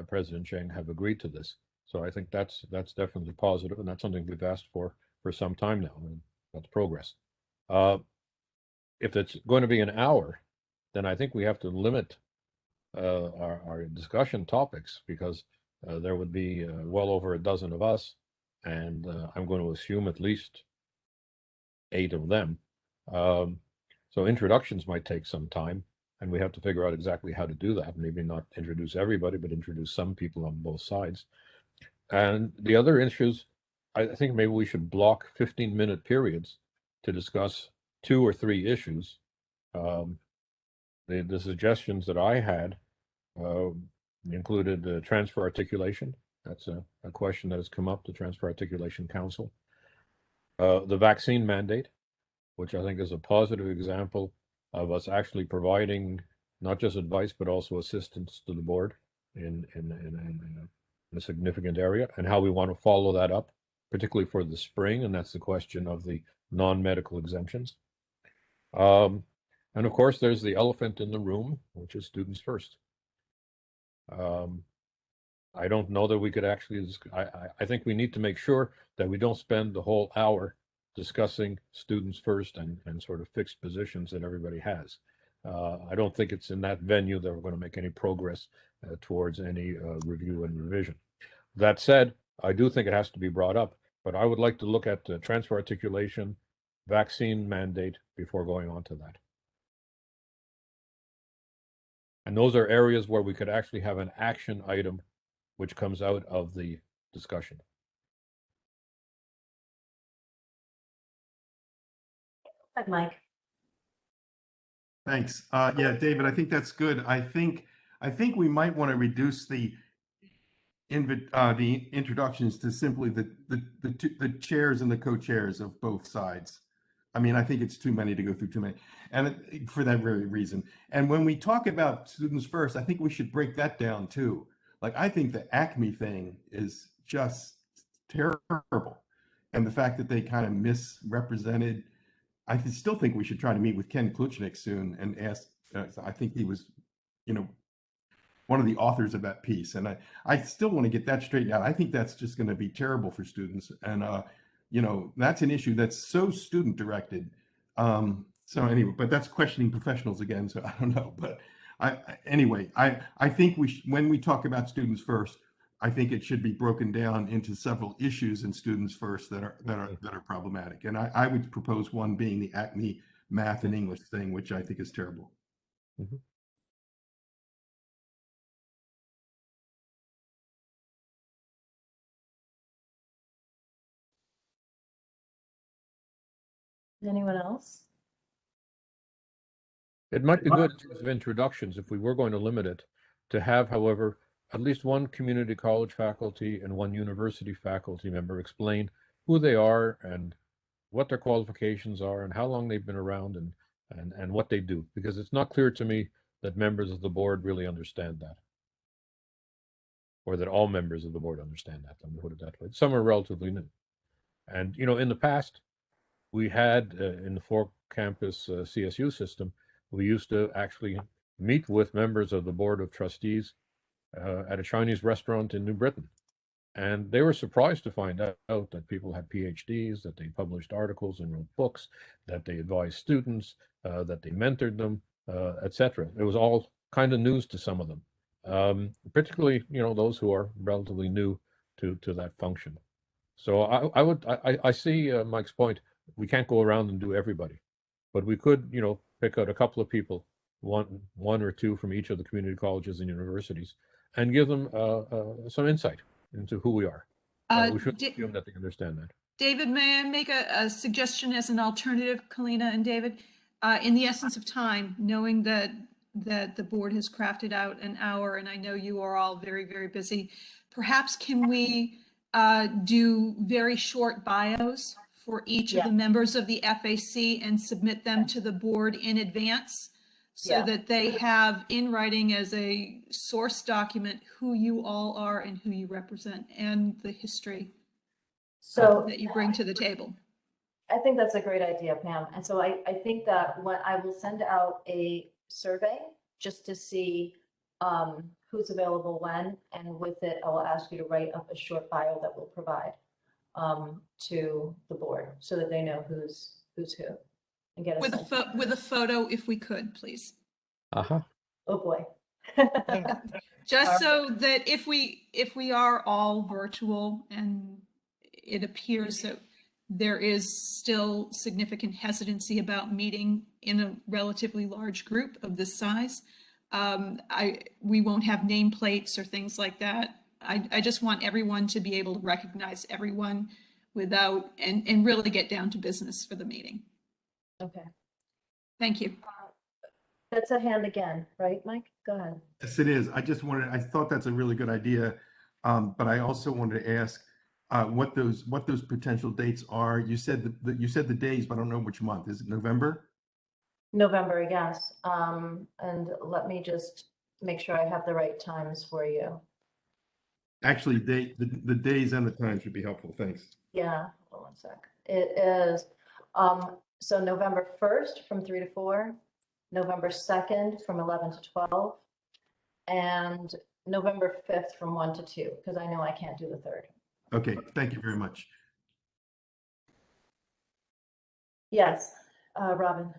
President Cheng have agreed to this. So I think that's definitely positive, and that's something we've asked for some time now, and that's progress. If it's going to be an hour, then I think we have to limit our discussion topics because there would be well over a dozen of us, and I'm going to assume at least 8 of them. So introductions might take some time, and we have to figure out exactly how to do that. Maybe not introduce everybody, but introduce some people on both sides. And the other issues, I think maybe we should block 15-minute periods to discuss 2 or 3 issues. The suggestions that I had included transfer articulation. That's a question that has come up, the Transfer Articulation Council. The vaccine mandate, which I think is a positive example of us actually providing not just advice, but also assistance to the board in a significant area, and how we want to follow that up, particularly for the spring, and that's the question of the non-medical exemptions. And of course, there's the elephant in the room, which is students first. I don't know that we could actually, I think we need to make sure that we don't spend the whole hour discussing students first and sort of fixed positions that everybody has. I don't think it's in that venue that we're going to make any progress towards any review and revision. That said, I do think it has to be brought up, but I would like to look at transfer articulation, vaccine mandate before going on to that. And those are areas where we could actually have an action item which comes out of the discussion. Hi, Mike. Thanks. Yeah, David, I think that's good. I think we might want to reduce the introductions to simply the chairs and the co-chairs of both sides. I mean, I think it's too many to go through too many, and for that very reason. And when we talk about students first, I think we should break that down too. Like, I think the Acme thing is just terrible, and the fact that they kind of misrepresented. I still think we should try to meet with Ken Kluchnik soon and ask. I think he was, one of the authors of that piece, and I still want to get that straightened out. I think that's just going to be terrible for students, and that's an issue that's so student directed. So anyway, but that's questioning professionals again. So I don't know, but anyway, I think when we talk about students first, I think it should be broken down into several issues in students first that are problematic. And I would propose one being the ACME math and English thing, which I think is terrible. Mhm. Anyone else? It might be good in terms of introductions, if we were going to limit it, to have, however, at least one community college faculty and one university faculty member explain who they are and what their qualifications are and how long they've been around and what they do, because it's not clear to me that members of the board really understand that, or that all members of the board understand that. Let me put it that way. Some are relatively new. And, in the past, we had in the four campus CSU system, we used to actually meet with members of the board of trustees at a Chinese restaurant in New Britain. And they were surprised to find out that people had PhDs, that they published articles and wrote books, that they advised students, that they mentored them, etc. It was all kind of news to some of them, particularly those who are relatively new to that function. So I see Mike's point. We can't go around and do everybody, but we could pick out a couple of people, one or two from each of the community colleges and universities, and give them some insight into who we are. We should assume that they understand that. David, may I make a suggestion as an alternative, Kalina and David? In the essence of time, knowing that the board has crafted out an hour, and I know you are all very, very busy, perhaps can we do very short bios for each of the members of the FAC and submit them to the board in advance, so that they have in writing as a source document who you all are and who you represent and the history that you bring to the table. I think that's a great idea, Pam. And so I think that what I will send out a survey just to see who's available when, and with it, I will ask you to write up a short bio that we'll provide to the board so that they know who's who. And get with a photo, if we could, please. Uh-huh. Oh boy. Just so that if we are all virtual and it appears that there is still significant hesitancy about meeting in a relatively large group of this size, we won't have nameplates or things like that. I just want everyone to be able to recognize everyone without and really get down to business for the meeting. Okay. Thank you. That's a hand again, right, Mike? Go ahead. Yes, it is. I thought that's a really good idea. But I also wanted to ask what those potential dates are. You said the days, but I don't know which month. Is it November? November, yes. And let me just make sure I have the right times for you. Actually, the days and the times would be helpful. Thanks. Yeah, hold on one sec. It is so November 1st from 3 to 4, November 2nd from 11 to 12, and November 5th from 1 to 2, because I know I can't do the 3rd. Okay, thank you very much. Yes, Robin.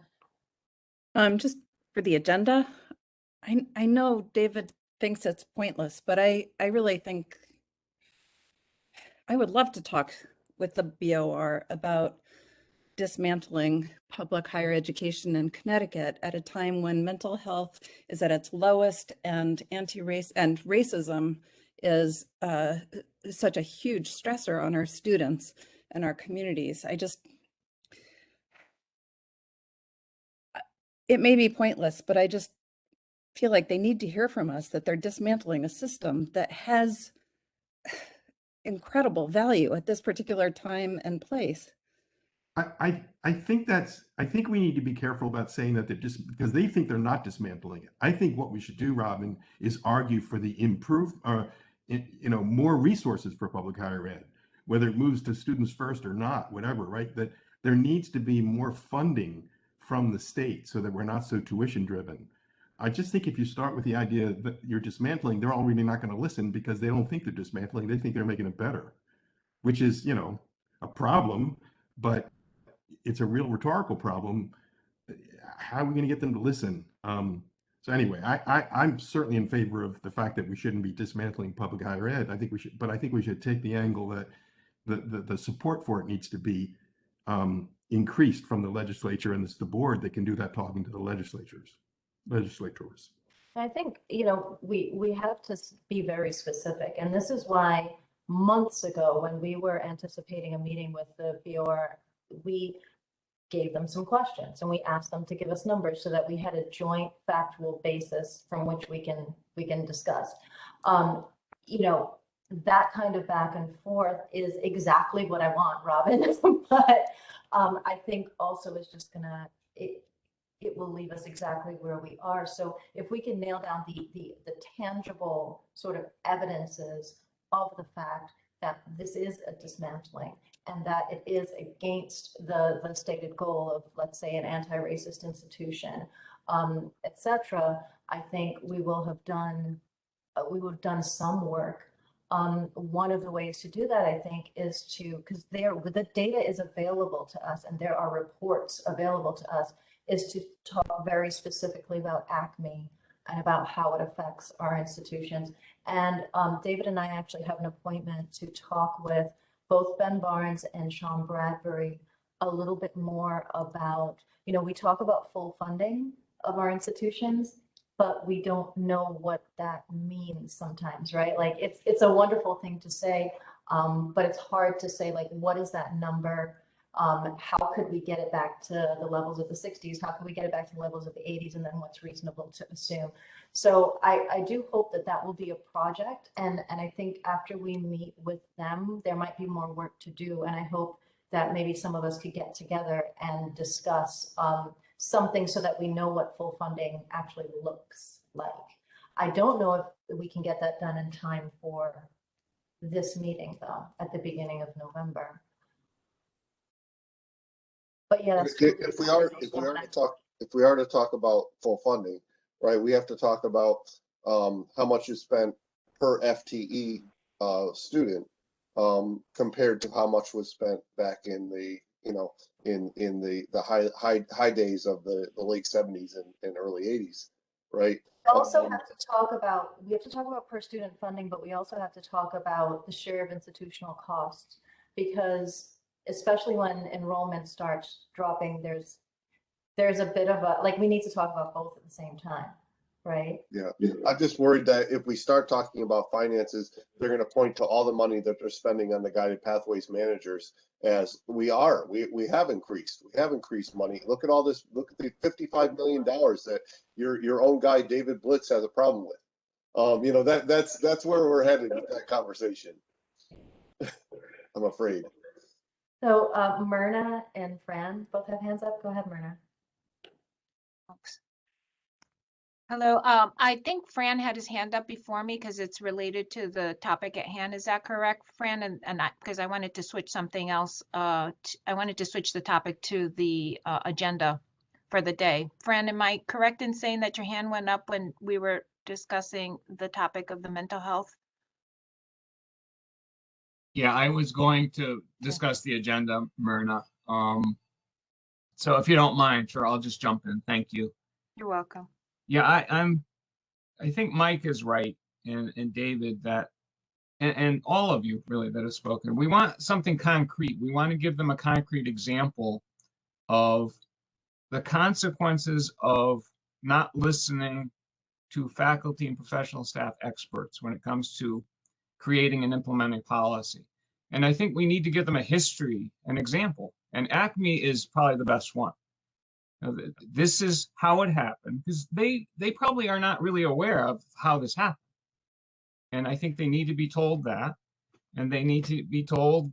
Just for the agenda, I know David thinks it's pointless, but I really think I would love to talk with the BOR about dismantling public higher education in Connecticut at a time when mental health is at its lowest and anti-race and racism is such a huge stressor on our students and our communities. It may be pointless, but I just feel like they need to hear from us that they're dismantling a system that has incredible value at this particular time and place. I think we need to be careful about saying that they're just because they think they're not dismantling it. I think what we should do, Robin, is argue for the more resources for public higher ed, whether it moves to students first or not, whatever, right? That there needs to be more funding from the state so that we're not so tuition driven. I just think if you start with the idea that you're dismantling, they're already not going to listen because they don't think they're dismantling. They think they're making it better, which is, a problem, but it's a real rhetorical problem. How are we going to get them to listen? So anyway, I'm certainly in favor of the fact that we shouldn't be dismantling public higher ed. I think we should, but I think we should take the angle that the support for it needs to be increased from the legislature, and it's the board that can do that talking to the legislators. I think, we have to be very specific, and this is why months ago, when we were anticipating a meeting with the BOR, we gave them some questions and we asked them to give us numbers so that we had a joint factual basis from which we can discuss. That kind of back and forth is exactly what I want, Robin. But I think also it's just it will leave us exactly where we are. So if we can nail down the tangible sort of evidences of the fact that this is a dismantling and that it is against the stated goal of, let's say, an anti-racist institution, etc., I think we will have done some work. One of the ways to do that, I think, is because the data is available to us and there are reports available to us, is to talk very specifically about ACME and about how it affects our institutions. And David and I actually have an appointment to talk with both Ben Barnes and Sean Bradbury a little bit more about, we talk about full funding of our institutions, but we don't know what that means sometimes, right? Like it's a wonderful thing to say, but it's hard to say, like, what is that number? How could we get it back to the levels of the 60s? How can we get it back to the levels of the 80s? And then what's reasonable to assume? So I do hope that will be a project. And I think after we meet with them, there might be more work to do. And I hope that maybe some of us could get together and discuss something so that we know what full funding actually looks like. I don't know if we can get that done in time for this meeting, though, at the beginning of November. But yeah, that's if we are to talk about full funding, right, we have to talk about how much is spent per FTE student compared to how much was spent back in the in the high days of the late 70s and early 80s, right? We also have to talk about per student funding, but we also have to talk about the share of institutional costs, because especially when enrollment starts dropping, there's a bit of we need to talk about both at the same time, right? Yeah, I'm just worried that if we start talking about finances, they're going to point to all the money that they're spending on the guided pathways managers, as we have increased money. Look at all this. Look at the $55 million that your own guy David Blitz has a problem with. That's where we're headed with that conversation. I'm afraid. So Myrna and Fran both have hands up. Go ahead, Myrna. Hello. I think Fran had his hand up before me because it's related to the topic at hand. Is that correct, Fran? And because I wanted to switch something else. I wanted to switch the topic to the agenda for the day. Fran, am I correct in saying that your hand went up when we were discussing the topic of the mental health? Yeah, I was going to discuss the agenda, Myrna. So if you don't mind, sure, I'll just jump in. Thank you. You're welcome. Yeah, I think Mike is right, and David, that, and all of you really that have spoken. We want something concrete. We want to give them a concrete example of the consequences of not listening to faculty and professional staff experts when it comes to creating and implementing policy. And I think we need to give them a history, an example. And ACME is probably the best one. This is how it happened, because they probably are not really aware of how this happened. And I think they need to be told that, and they need to be told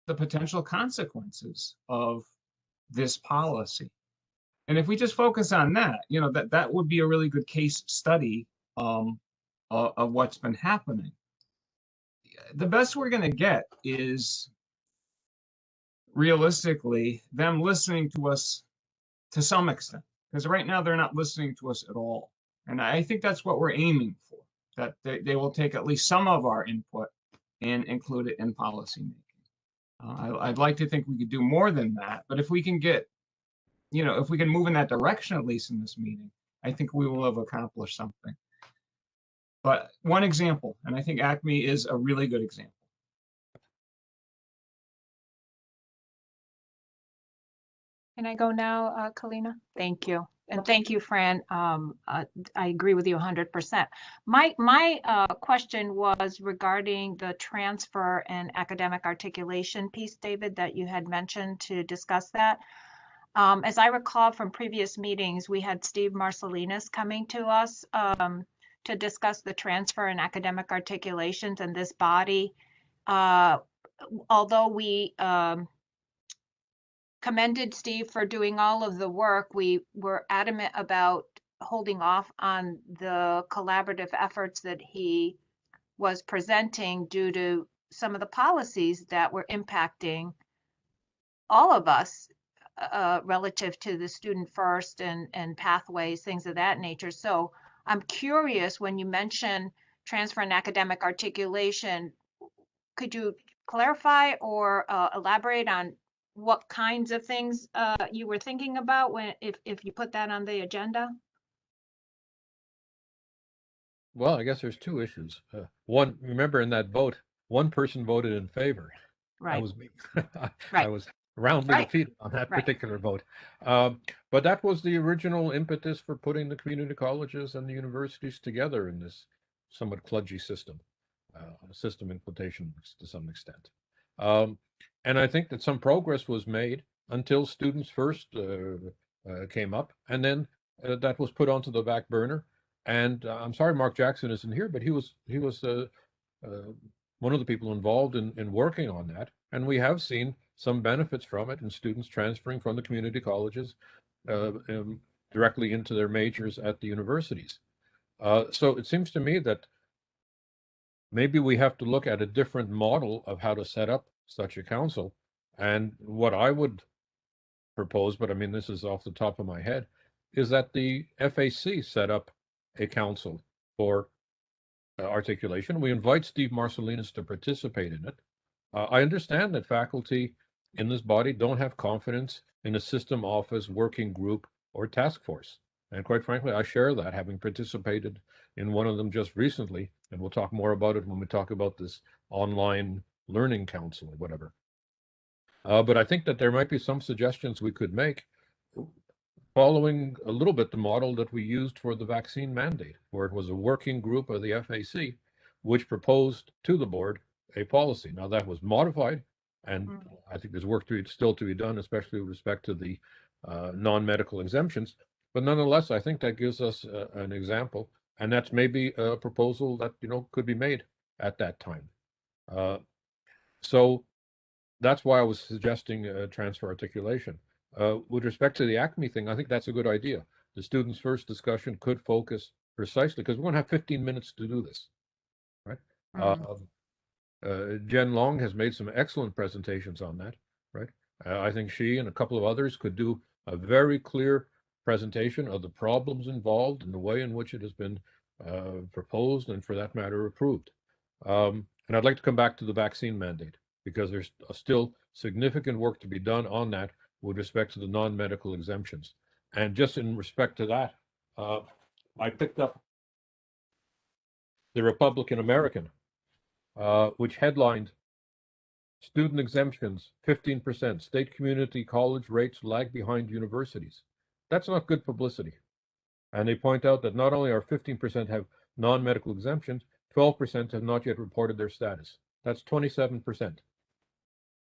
the potential consequences of this policy. And if we just focus on that, that would be a really good case study of what's been happening. The best we're going to get is realistically them listening to us to some extent, because right now they're not listening to us at all. And I think that's what we're aiming for, that they will take at least some of our input and include it in policy making. I'd like to think we could do more than that, but if we can get, if we can move in that direction, at least in this meeting, I think we will have accomplished something. But one example, and I think Acme is a really good example. Can I go now, Kalina? Thank you. And thank you, Fran. I agree with you 100%. My question was regarding the transfer and academic articulation piece, David, that you had mentioned to discuss that. As I recall from previous meetings, we had Steve Marcellinus coming to us to discuss the transfer and academic articulations in this body. Although we commended Steve for doing all of the work, we were adamant about holding off on the collaborative efforts that he was presenting due to some of the policies that were impacting all of us relative to the student first and pathways, things of that nature. So I'm curious, when you mention transfer and academic articulation, could you clarify or elaborate on what kinds of things you were thinking about if you put that on the agenda? Well, I guess there's two issues. One, remember in that vote, one person voted in favor. Right. That was me. I Right. was roundly Right. defeated on that Right. particular vote. But that was the original impetus for putting the community colleges and the universities together in this somewhat kludgy system, system in quotation marks to some extent. And I think that some progress was made until Students First came up, and then that was put onto the back burner. And I'm sorry Mark Jackson isn't here, but he was one of the people involved in working on that. And we have seen some benefits from it in students transferring from the community colleges directly into their majors at the universities. So it seems to me that maybe we have to look at a different model of how to set up such a council. And what I would propose, but I mean, this is off the top of my head, is that the FAC set up a council for articulation. We invite Steve Marcellinus to participate in it. I understand that faculty in this body don't have confidence in a system office, working group, or task force. And quite frankly, I share that, having participated in one of them just recently, and we'll talk more about it when we talk about this online learning council or whatever. But I think that there might be some suggestions we could make following a little bit the model that we used for the vaccine mandate, where it was a working group of the FAC, which proposed to the board a policy. Now that was modified, and I think there's work still to be done, especially with respect to the non-medical exemptions. But nonetheless, I think that gives us an example, and that's maybe a proposal that could be made at that time. So that's why I was suggesting transfer articulation. With respect to the Acme thing, I think that's a good idea. The Students First discussion could focus precisely, because we're going to have 15 minutes to do this, right? Jen Long has made some excellent presentations on that, right? I think she and a couple of others could do a very clear presentation of the problems involved and the way in which it has been proposed and, for that matter, approved. And I'd like to come back to the vaccine mandate, because there's still significant work to be done on that with respect to the non-medical exemptions. And just in respect to that, I picked up the Republican American, which headlined "Student Exemptions 15%, State Community College Rates Lag Behind Universities." That's not good publicity. And they point out that not only are 15% have non-medical exemptions, 12% have not yet reported their status. That's 27%.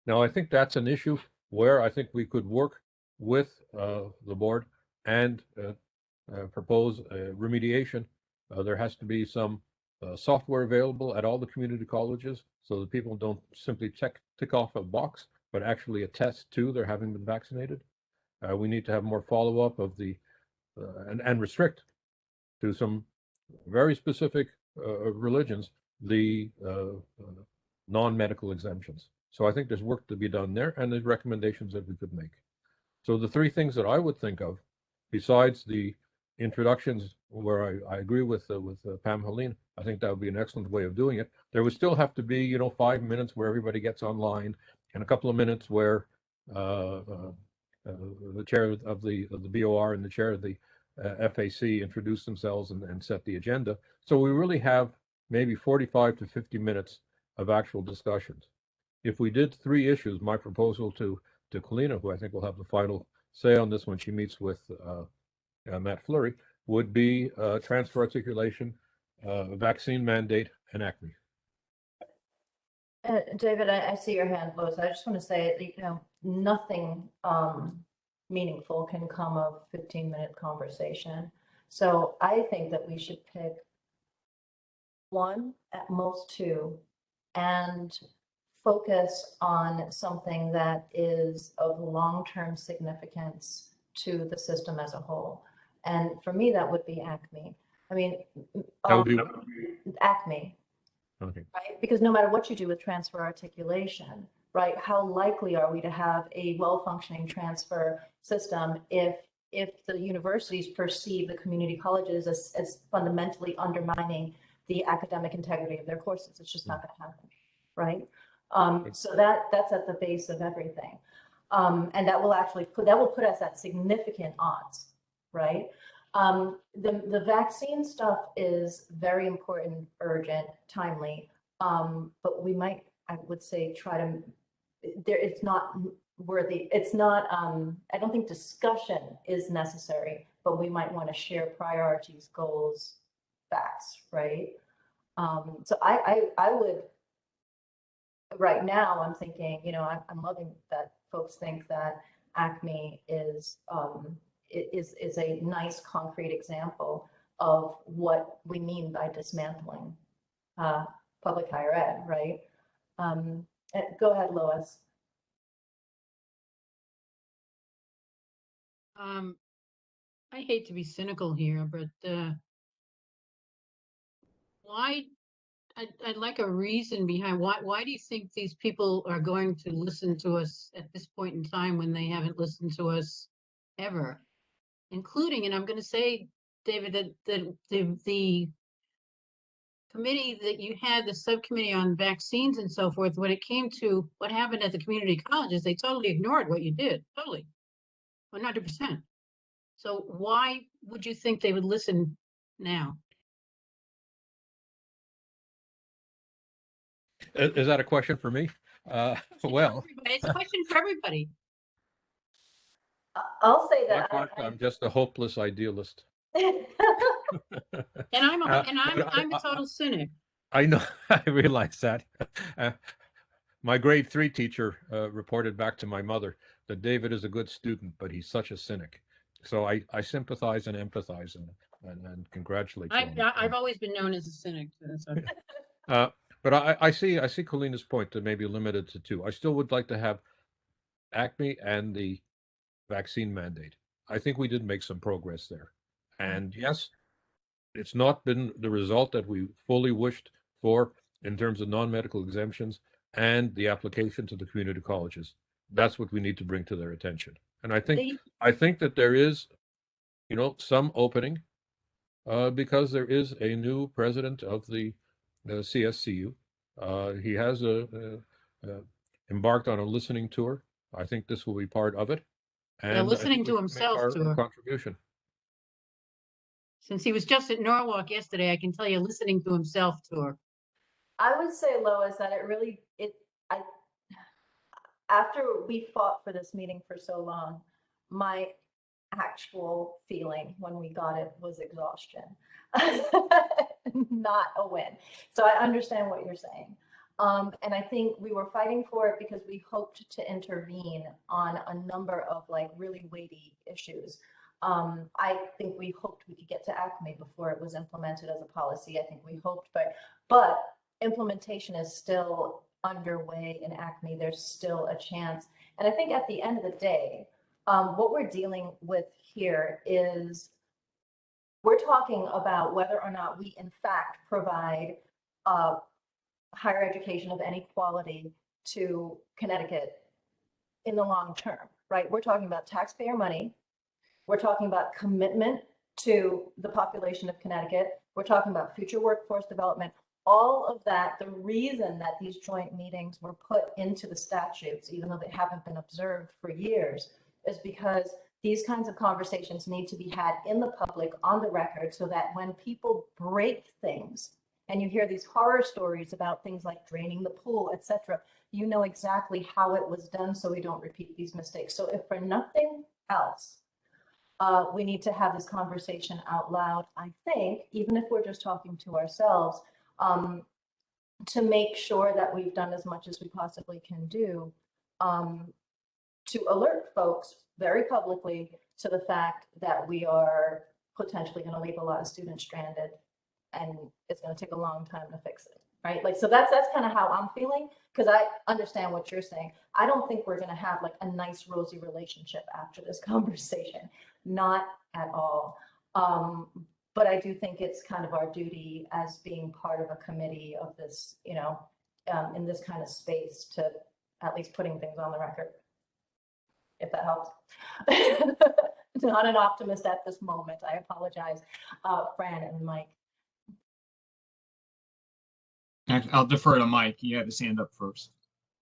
Now, I think that's an issue where I think we could work with the board and propose remediation. There has to be some software available at all the community colleges so that people don't simply tick off a box, but actually attest to their having been vaccinated. We need to have more follow-up of the and restrict to some very specific religions the non-medical exemptions. So I think there's work to be done there, and there's recommendations that we could make. So the three things that I would think of, besides the introductions, where I agree with Pam Helene, I think that would be an excellent way of doing it. There would still have to be 5 minutes where everybody gets online, and a couple of minutes where the chair of the BOR and the chair of the FAC introduce themselves and set the agenda. So we really have maybe 45 to 50 minutes of actual discussions. If we did 3 issues, my proposal to Kalina, who I think will have the final say on this when she meets with Matt Fleury, would be transfer articulation, vaccine mandate, and ACME. David, I see your hand, Lois. I just want to say, nothing meaningful can come of 15-minute conversation. So I think that we should pick 1, at most 2, and focus on something that is of long-term significance to the system as a whole. And for me, that would be ACME. I mean, That would be ACME. okay. Right? Because no matter what you do with transfer articulation, right, how likely are we to have a well-functioning transfer system if the universities perceive the community colleges as fundamentally undermining the academic integrity of their courses? It's just not going to happen, right? So that's at the base of everything, and that will actually put us at significant odds, right? The vaccine stuff is very important, urgent, timely, but we might, I would say, try to. It's not worthy. It's not. I don't think discussion is necessary, but we might want to share priorities, goals, facts, right? So I would. Right now, I'm thinking, I'm loving that folks think that ACME is a nice concrete example of what we mean by dismantling public higher ed, right? Go ahead, Lois. I hate to be cynical here, but why? I'd like a reason behind why do you think these people are going to listen to us at this point in time when they haven't listened to us ever, including, and I'm going to say, David, that the committee that you had, the subcommittee on vaccines and so forth, when it came to what happened at the community colleges, they totally ignored what you did, totally, 100%. So why would you think they would listen now? Is that a question for me? Well, It's a question for everybody. I'll say that I'm just a hopeless idealist. And I'm a total cynic. I know. I realize that. My grade 3 teacher reported back to my mother that David is a good student, but he's such a cynic. So I sympathize and empathize and congratulate you. I've always been known as a cynic. So. But I see Kalina's point to maybe limited to 2. I still would like to have ACME and the vaccine mandate. I think we did make some progress there. And yes, it's not been the result that we fully wished for in terms of non-medical exemptions and the application to the community colleges. That's what we need to bring to their attention. And I think that there is, some opening because there is a new president of the CSCU. He has embarked on a listening tour. I think this will be part of it. And listening to himself our contribution. Since he was just at Norwalk yesterday, I can tell you listening to himself tour. I would say, Lois, that after we fought for this meeting for so long, my actual feeling when we got it was exhaustion, not a win. So I understand what you're saying. And I think we were fighting for it because we hoped to intervene on a number of really weighty issues. I think we hoped we could get to ACME before it was implemented as a policy. I think we hoped, but implementation is still underway in ACME. There's still a chance. And I think at the end of the day, what we're dealing with here is we're talking about whether or not we in fact provide higher education of any quality to Connecticut in the long term, right? We're talking about taxpayer money. We're talking about commitment to the population of Connecticut. We're talking about future workforce development. All of that, the reason that these joint meetings were put into the statutes, even though they haven't been observed for years, is because These kinds of conversations need to be had in the public, on the record, so that when people break things and you hear these horror stories about things like draining the pool, etc., you know exactly how it was done so we don't repeat these mistakes. So if for nothing else, we need to have this conversation out loud, I think, even if we're just talking to ourselves, to make sure that we've done as much as we possibly can do to alert folks very publicly to the fact that we are potentially going to leave a lot of students stranded, and it's going to take a long time to fix it, right? Like, so that's kind of how I'm feeling, because I understand what you're saying. I don't think we're going to have like a nice rosy relationship after this conversation, not at all. But I do think it's kind of our duty as being part of a committee of this, you know, in this kind of space, to at least putting things on the record, if that helps. Not an optimist at this moment. I apologize, Fran and Mike. I'll defer to Mike. He had his hand up first.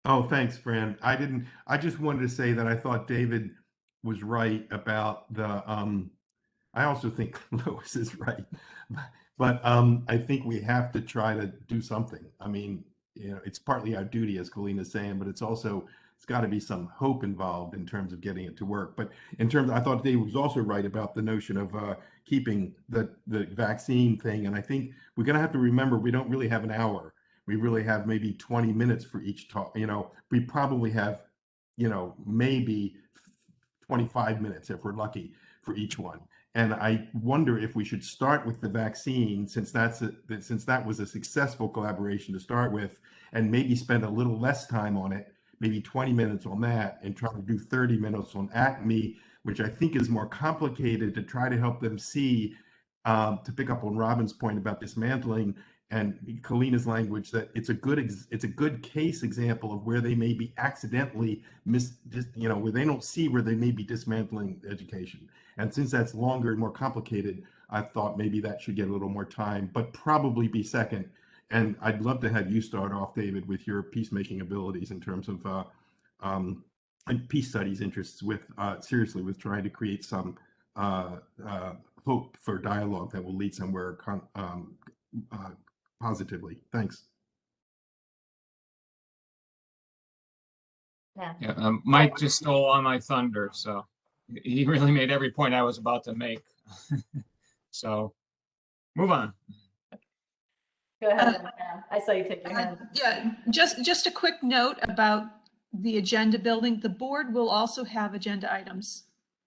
Oh, thanks, Fran. I just wanted to say that I thought David was right about the, I also think Lois is right, but I think we have to try to do something. I mean, you know, it's partly our duty, as Kalina's saying, but it's also, it's got to be some hope involved in terms of getting it to work. But in terms, I thought David was also right about the notion of keeping the vaccine thing. And I think we're going to have to remember, we don't really have an hour. We really have maybe 20 minutes for each talk. You know, we probably have, you know, maybe 25 minutes if we're lucky for each one. And I wonder if we should start with the vaccine, since that was a successful collaboration to start with, and maybe spend a little less time on it, maybe 20 minutes on that, and try to do 30 minutes on ACME, which I think is more complicated, to try to help them see, to pick up on Robin's point about dismantling and Kalina's language, that it's a good case example of where they may be accidentally where they don't see where they may be dismantling education. And since that's longer and more complicated, I thought maybe that should get a little more time, but probably be second. And I'd love to have you start off, David, with your peacemaking abilities in terms of and peace studies interests with seriously with trying to create some hope for dialogue that will lead somewhere positively. Thanks. Yeah. Mike just stole on my thunder, so he really made every point I was about to make. So move on. Go ahead, Pam. I saw you take your hand. Yeah, just a quick note about the agenda building. The board will also have agenda items,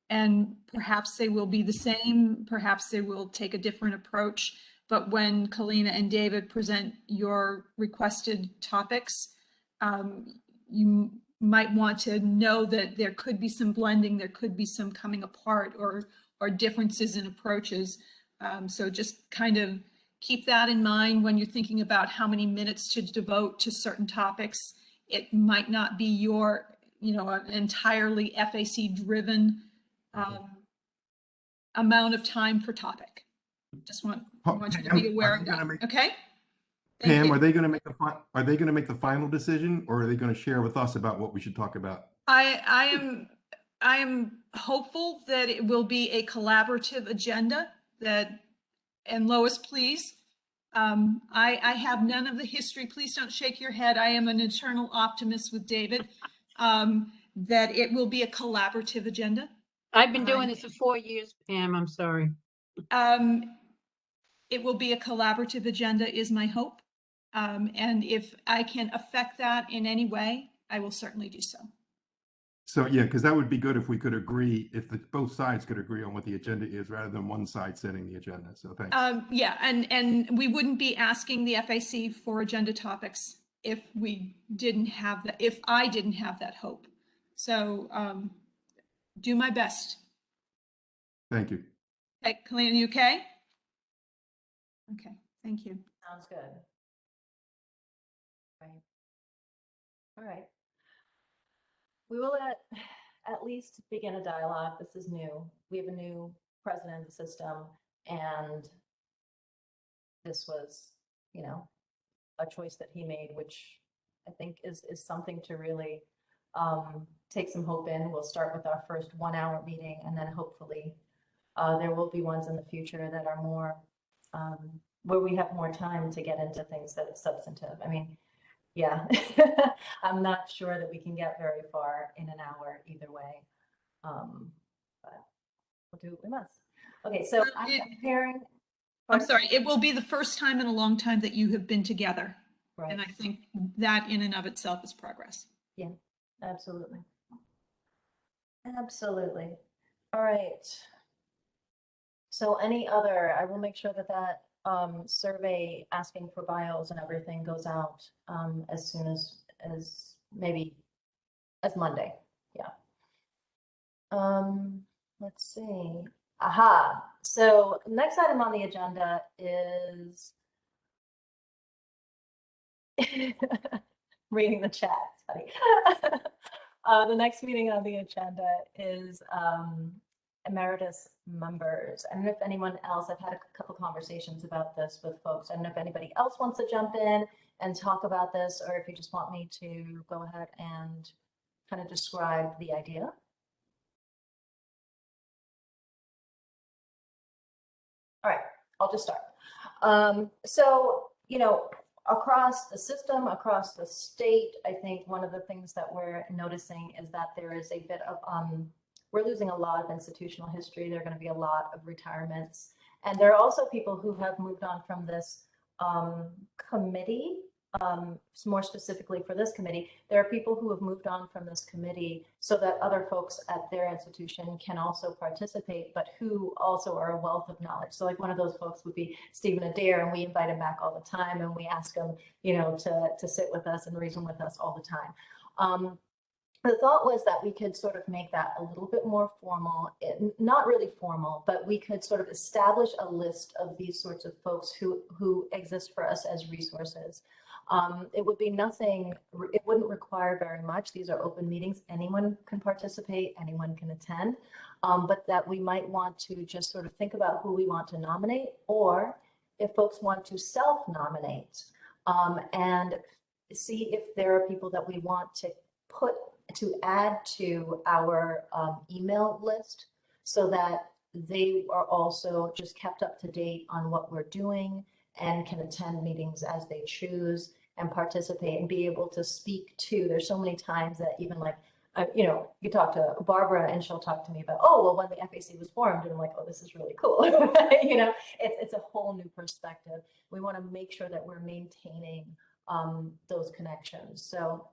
and perhaps they will be the same, perhaps they will take a different approach. But when Kalina and David present your requested topics, you might want to know that there could be some blending, there could be some coming apart or differences in approaches. So just kind of keep that in mind when you're thinking about how many minutes to devote to certain topics. It might not be your, an entirely FAC driven amount of time per topic. Just want you to be aware of that. Okay. Pam, are they going to make the final decision, or are they going to share with us about what we should talk about? I am hopeful that it will be a collaborative agenda. And Lois, please. I have none of the history. Please don't shake your head. I am an eternal optimist with David. That it will be a collaborative agenda. I've been doing this for 4 years, Pam. I'm sorry. It will be a collaborative agenda is my hope. And if I can affect that in any way, I will certainly do so. So yeah, because that would be good if we could agree, if both sides could agree on what the agenda is rather than one side setting the agenda. So thanks. Yeah, and we wouldn't be asking the FAC for agenda topics if we didn't have that, if I didn't have that hope. So do my best. Thank you. Hey, Kalina, you okay? Okay, thank you. Sounds good. Right. All right. We will at least begin a dialogue. This is new. We have a new president of the system, and this was, a choice that he made, which I think is something to really take some hope in. We'll start with our first 1-hour meeting, and then hopefully there will be ones in the future that are more, where we have more time to get into things that are substantive. I mean, yeah, I'm not sure that we can get very far in an hour either way, but we'll do what we must. Okay, so Well, I'm comparing. I'm sorry, it will be the first time in a long time that you have been together. Right. And I think that in and of itself is progress. Yeah, absolutely. Absolutely. All right. So any other, I will make sure that that survey asking for bios and everything goes out as soon as maybe as Monday. Yeah. Let's see. Aha. So next item on the agenda is reading the chat. Sorry. The next meeting on the agenda is emeritus members. I don't know if anyone else, I've had a couple conversations about this with folks. I don't know if anybody else wants to jump in and talk about this, or if you just want me to go ahead and kind of describe the idea. All right, I'll just start. So, you know, across the system, across the state, I think one of the things that we're noticing is that there is a bit of, we're losing a lot of institutional history. There are going to be a lot of retirements. And there are also people who have moved on from this committee, more specifically for this committee. There are people who have moved on from this committee so that other folks at their institution can also participate, but who also are a wealth of knowledge. So like one of those folks would be Stephen Adair, and we invite him back all the time, and we ask him, you know, to sit with us and reason with us all the time. The thought was that we could sort of make that a little bit more formal, not really formal, but we could sort of establish a list of these sorts of folks who exist for us as resources. It would be nothing, it wouldn't require very much. These are open meetings. Anyone can participate, anyone can attend, but that we might want to just sort of think about who we want to nominate, or if folks want to self-nominate, and see if there are people that we want to add to our email list, so that they are also just kept up to date on what we're doing and can attend meetings as they choose and participate and be able to speak to. There's so many times that even like, you know, you talk to Barbara and she'll talk to me about, oh, well, when the FAC was formed, and I'm like, oh, this is really cool. You know, it's a whole new perspective. We want to make sure that we're maintaining those connections. So,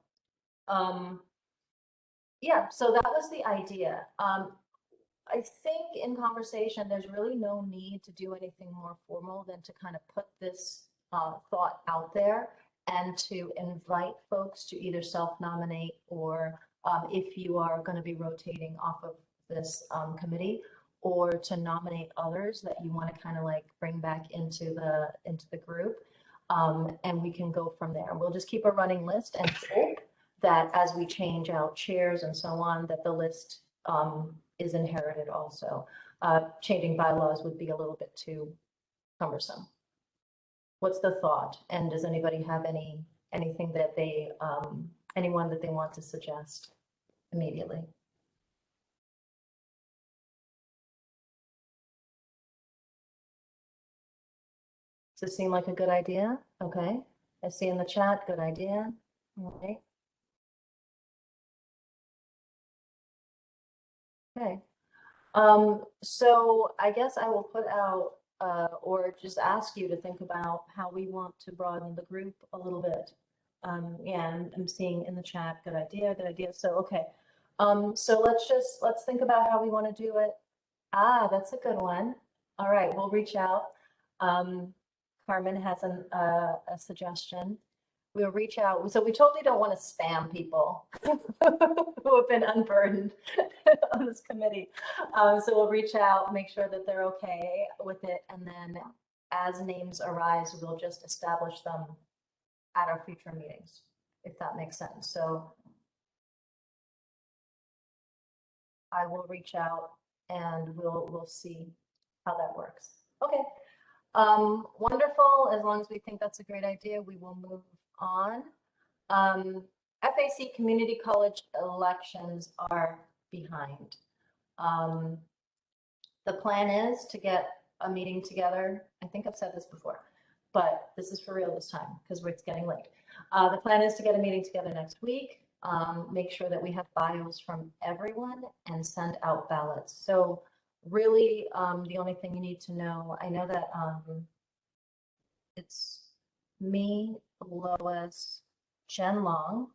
yeah, so that was the idea. I think in conversation, there's really no need to do anything more formal than to kind of put this thought out there and to invite folks to either self-nominate, or if you are going to be rotating off of this committee, or to nominate others that you want to kind of like bring back into the group, and we can go from there. We'll just keep a running list and hope that as we change out chairs and so on, that the list is inherited also. Changing bylaws would be a little bit too cumbersome. What's the thought? And does anybody have anything that they, anyone that they want to suggest immediately? Does it seem like a good idea? Okay. I see in the chat, good idea. All right. Okay. So I guess I will put out or just ask you to think about how we want to broaden the group a little bit. Yeah, I'm seeing in the chat, good idea, good idea. So, okay. So let's think about how we want to do it. Ah, that's a good one. All right, we'll reach out. Carmen has a suggestion. We'll reach out. So we totally don't want to spam people who have been unburdened on this committee. So we'll reach out, make sure that they're okay with it, and then as names arise, we'll just establish them at our future meetings, if that makes sense. So I will reach out and we'll see how that works. Okay. Wonderful. As long as we think that's a great idea, we will move on. FAC community college elections are behind. The plan is to get a meeting together. I think I've said this before, but this is for real this time because it's getting late. The plan is to get a meeting together next week, make sure that we have bios from everyone and send out ballots. So really, the only thing you need to know, I know that it's me, Lois, Jen Long,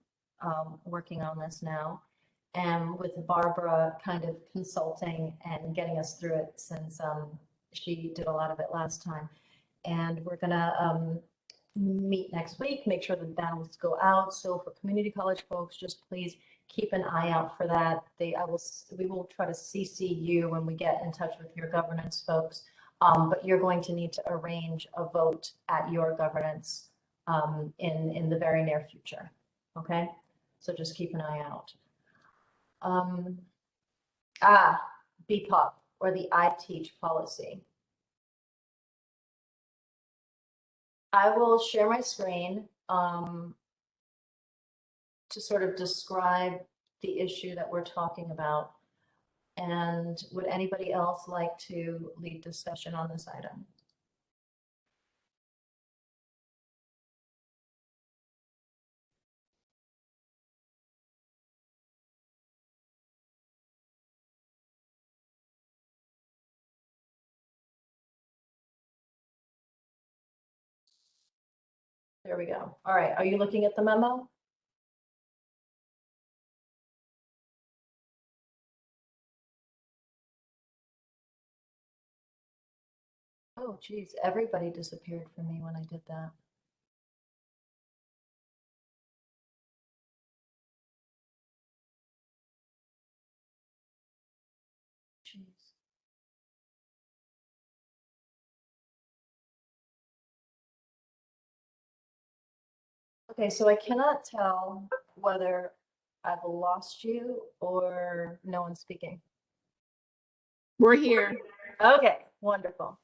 working on this now, and with Barbara kind of consulting and getting us through it since she did a lot of it last time. And we're gonna meet next week, make sure the ballots go out. So for community college folks, just please keep an eye out for that. We will try to CC you when we get in touch with your governance folks. But you're going to need to arrange a vote at your governance in the very near future. Okay, so just keep an eye out. BPOP, or the I Teach policy. I will share my screen to sort of describe the issue that we're talking about. And would anybody else like to lead discussion on this item? There we go. All right, are you looking at the memo? Oh, geez, everybody disappeared from me when I did that. Jeez. Okay, so I cannot tell whether I've lost you or no one's speaking. We're here. Okay, wonderful.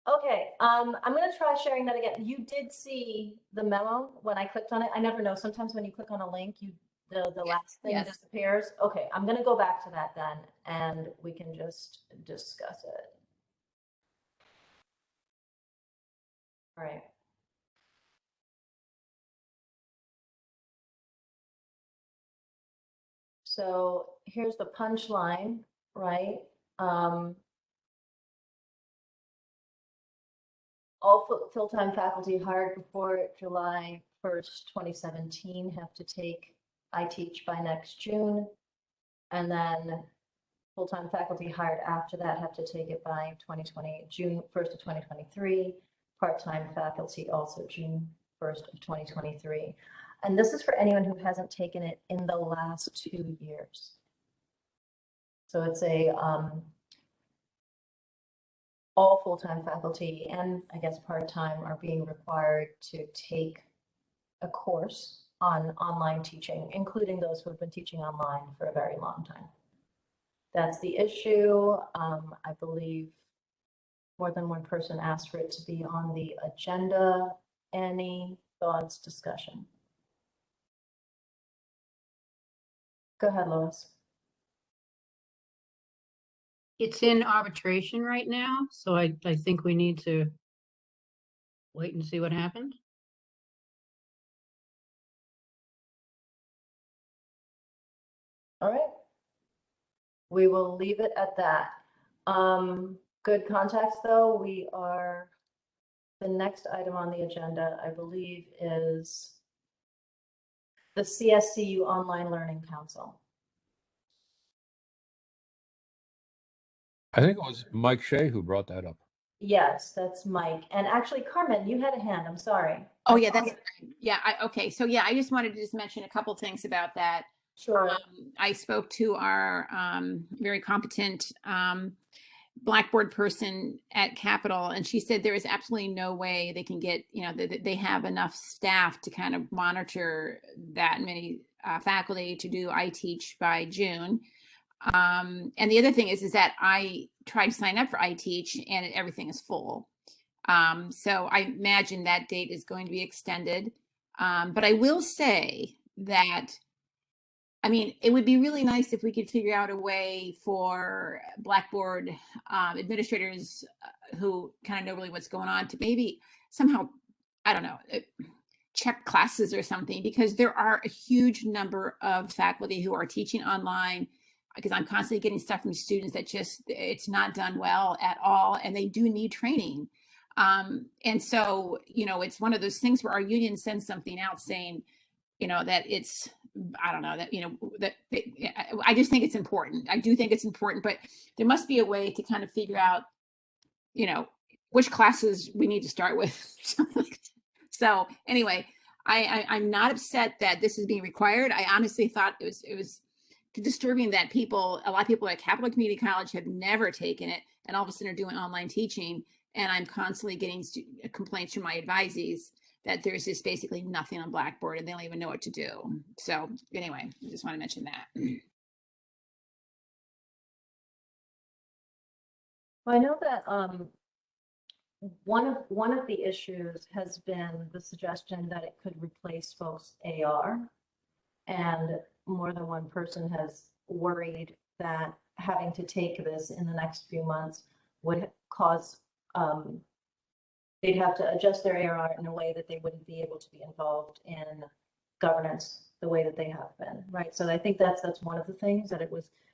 Okay, I'm going to try sharing that again. You did see the memo when I clicked on it. I never know. Sometimes when you click on a link, the last thing disappears. Okay, I'm going to go back to that then, and we can just discuss it. All right. So here's the punchline, right? All full-time faculty hired before July 1st, 2017 have to take I Teach by next June. And then full-time faculty hired after that have to take it by June 1st of 2023. Part-time faculty also June 1st of 2023. And this is for anyone who hasn't taken it in the last 2 years. So it's a all full-time faculty and I guess part-time are being required to take a course on online teaching, including those who have been teaching online for a very long time. That's the issue. I believe more than one person asked for it to be on the agenda. Any thoughts, discussion? Go ahead, Lois. It's in arbitration right now, so I think we need to wait and see what happens. All right. We will leave it at that. Good context though, the next item on the agenda, I believe, is the CSCU Online Learning Council. I think it was Mike Shea who brought that up. Yes, that's Mike. And actually, Carmen, you had a hand. I'm sorry. Oh, yeah, okay. So yeah, I just wanted to mention a couple things about that. Sure. I spoke to our very competent Blackboard person at Capitol, and she said there is absolutely no way they can get, they have enough staff to kind of monitor that many faculty to do I Teach by June. And the other thing is that I tried to sign up for I Teach and everything is full. So I imagine that date is going to be extended. But I will say that, I mean, it would be really nice if we could figure out a way for Blackboard administrators who kind of know really what's going on to maybe somehow, I don't know, check classes or something, because there are a huge number of faculty who are teaching online, because I'm constantly getting stuff from students that just, it's not done well at all, and they do need training. And so, you know, it's one of those things where our union sends something out saying, you know, that it's, I don't know, that, you know, that I just think it's important. I do think it's important, but there must be a way to kind of figure out, you know, which classes we need to start with. So anyway, I'm not upset that this is being required. I honestly thought it was disturbing that a lot of people at Capital Community College have never taken it, and all of a sudden are doing online teaching. And I'm constantly getting complaints from my advisees that there's just basically nothing on Blackboard and they don't even know what to do. So anyway, I just want to mention that. Well, I know that one of the issues has been the suggestion that it could replace folks' AR, and more than one person has worried that having to take this in the next few months would cause they'd have to adjust their AR in a way that they wouldn't be able to be involved in governance the way that they have been, right? So I think that's one of the things that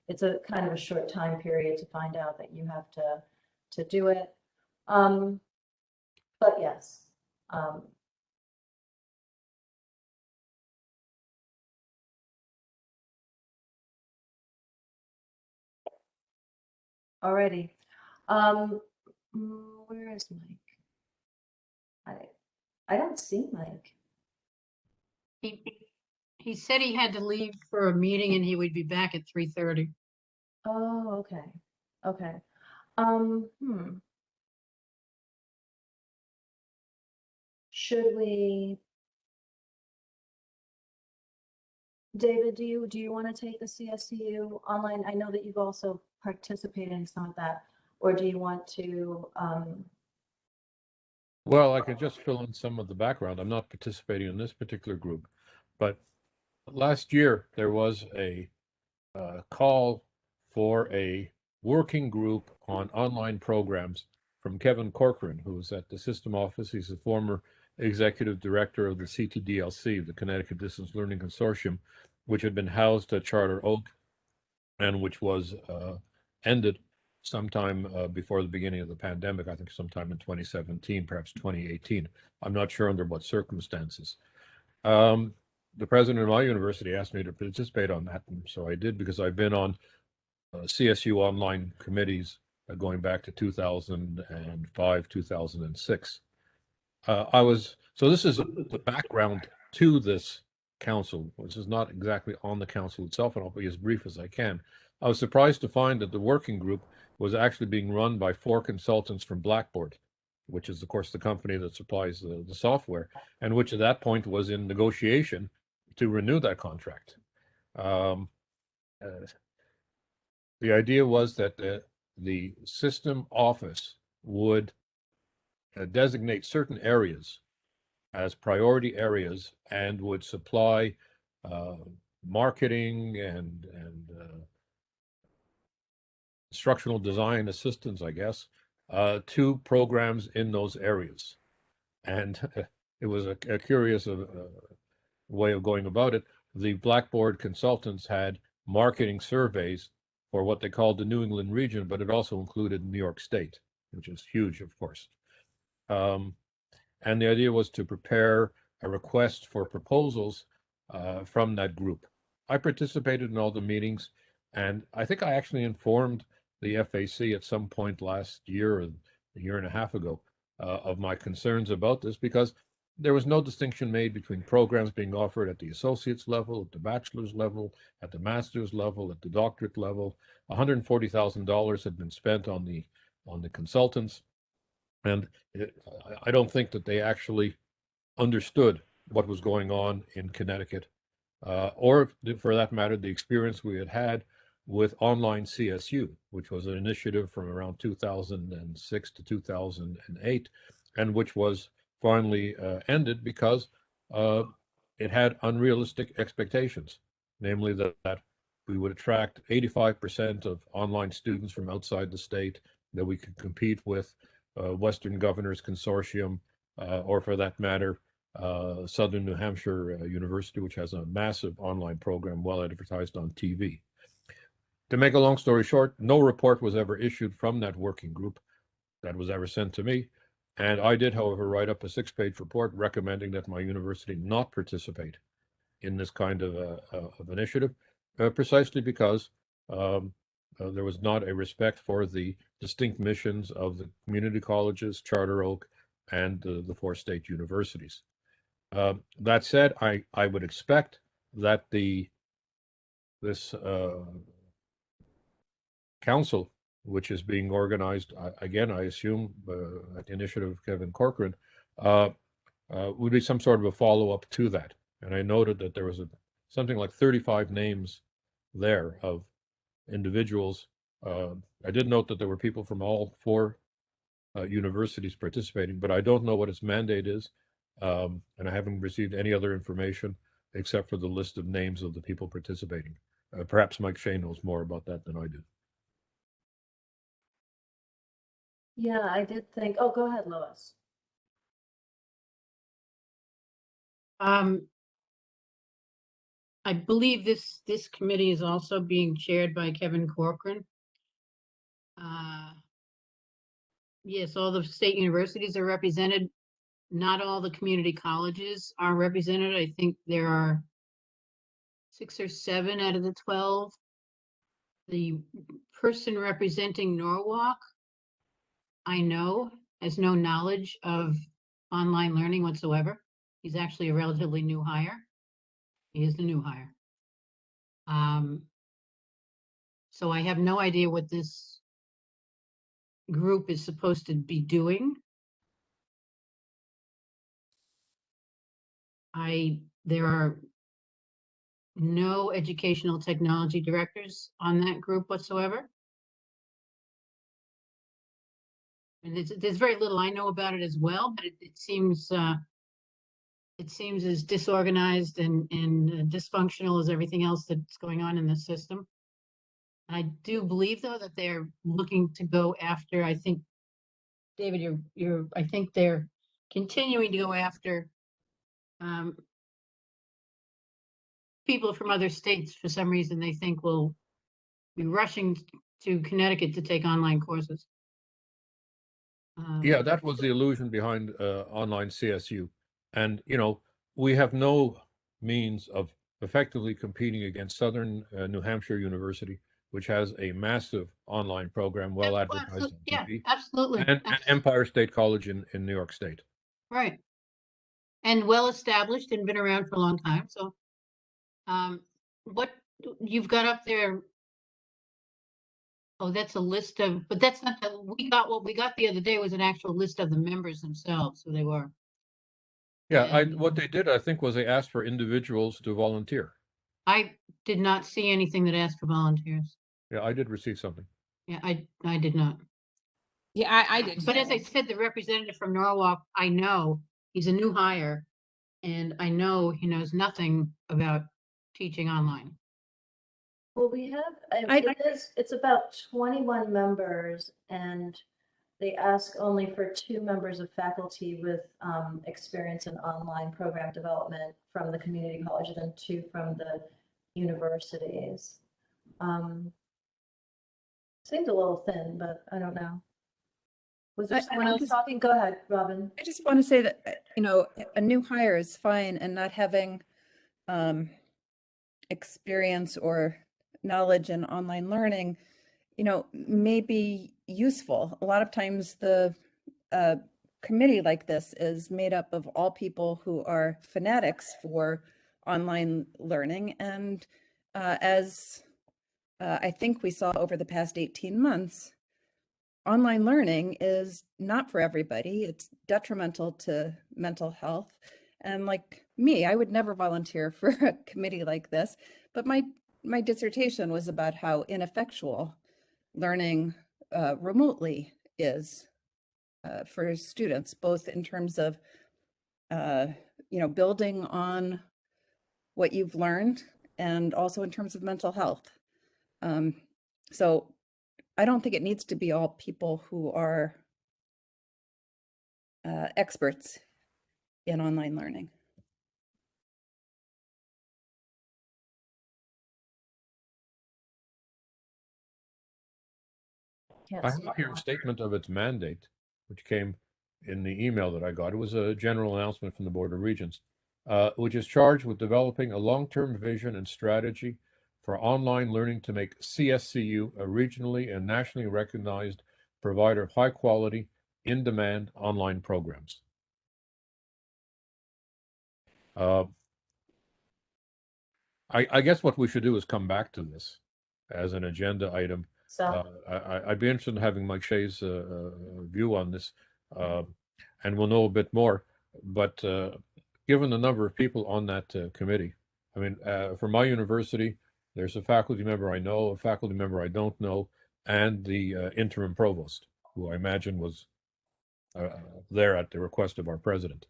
it's a kind of a short time period to find out that you have to do it. But yes. Alrighty. Where is Mike? I don't see Mike. He said he had to leave for a meeting and he would be back at 3:30. Oh, okay. Okay. Should we, David, do you want to take the CSCU online? I know that you've also participated in some of that, or do you want to? Well, I could just fill in some of the background. I'm not participating in this particular group, but last year there was a call for a working group on online programs from Kevin Corcoran, who was at the system office. He's a former executive director of the CTDLC, the Connecticut Distance Learning Consortium, which had been housed at Charter Oak and which was ended sometime before the beginning of the pandemic, I think sometime in 2017, perhaps 2018. I'm not sure under what circumstances. The president of my university asked me to participate on that, and so I did, because I've been on CSU online committees going back to 2005, 2006. So this is the background to this council, which is not exactly on the council itself, and I'll be as brief as I can. I was surprised to find that the working group was actually being run by 4 consultants from Blackboard, which is, of course, the company that supplies the software, and which at that point was in negotiation to renew that contract. The idea was that the system office would designate certain areas as priority areas and would supply marketing and instructional design assistance, I guess, to programs in those areas. And it was a curious way of going about it. The Blackboard consultants had marketing surveys for what they called the New England region, but it also included New York State, which is huge, of course. And the idea was to prepare a request for proposals from that group. I participated in all the meetings, and I think I actually informed the FAC at some point last year or a year and a half ago of my concerns about this, because there was no distinction made between programs being offered at the associate's level, at the bachelor's level, at the master's level, at the doctorate level. $140,000 had been spent on the consultants, and I don't think that they actually understood what was going on in Connecticut, or for that matter, the experience we had had with online CSU, which was an initiative from around 2006 to 2008, and which was finally ended because it had unrealistic expectations, namely that we would attract 85% of online students from outside the state, that we could compete with Western Governors Consortium, or for that matter, Southern New Hampshire University, which has a massive online program well advertised on TV. To make a long story short, no report was ever issued from that working group that was ever sent to me. And I did, however, write up a 6-page report recommending that my university not participate in this kind of initiative, precisely because there was not a respect for the distinct missions of the community colleges, Charter Oak, and the 4 state universities. That said, I would expect that this council, which is being organized, again, I assume, at the initiative of Kevin Corcoran, would be some sort of a follow-up to that. And I noted that there was something like 35 names there of individuals. I did note that there were people from all 4 universities participating, but I don't know what its mandate is. And I haven't received any other information except for the list of names of the people participating. Perhaps Mike Shea knows more about that than I do. Yeah, I did think, oh, go ahead, Lois. I believe this committee is also being chaired by Kevin Corcoran. Yes, all the state universities are represented. Not all the community colleges are represented. I think there are 6 or 7 out of the 12. The person representing Norwalk, I know, has no knowledge of online learning whatsoever. He's actually a relatively new hire. He is the new hire. So I have no idea what this group is supposed to be doing. There are no educational technology directors on that group whatsoever. And there's very little I know about it as well, but it seems as disorganized and dysfunctional as everything else that's going on in the system. I do believe, though, that they're looking to go after, I think, David, I think they're continuing to go after people from other states. For some reason, they think will be rushing to Connecticut to take online courses. Yeah, that was the illusion behind online CSU. And, we have no means of effectively competing against Southern New Hampshire University, which has a massive online program well advertised on Yeah, TV, absolutely. and Empire State College in New York State. Right. And well established and been around for a long time. So what you've got up there, oh, that's a list of, but that's not what we got the other day was an actual list of the members themselves, who they were. Yeah, what they did, I think, was they asked for individuals to volunteer. I did not see anything that asked for volunteers. Yeah, I did receive something. Yeah, I did not. Yeah, I did. But as I said, the representative from Norwalk, I know he's a new hire, and I know he knows nothing about teaching online. Well, we have, it's about 21 members, and they ask only for 2 members of faculty with experience in online program development from the community colleges and 2 from the universities. Seems a little thin, but I don't know. Was there someone else talking? Go ahead, Robin. I just want to say that, a new hire is fine, and not having experience or knowledge in online learning, may be useful. A lot of times the committee like this is made up of all people who are fanatics for online learning. And as I think we saw over the past 18 months, online learning is not for everybody. It's detrimental to mental health. And like me, I would never volunteer for a committee like this, but my dissertation was about how ineffectual learning remotely is. for students, both in terms of, building on what you've learned and also in terms of mental health. So I don't think it needs to be all people who are experts in online learning. I have here a statement of its mandate, which came in the email that I got. It was a general announcement from the Board of Regents, which is charged with developing a long-term vision and strategy for online learning to make CSCU a regionally and nationally recognized provider of high-quality, in-demand online programs. I guess what we should do is come back to this as an agenda item. So, I'd be interested in having Mike Shea's view on this, and we'll know a bit more. But given the number of people on that committee, I mean, for my university, there's a faculty member I know, a faculty member I don't know, and the interim provost, who I imagine was there at the request of our president.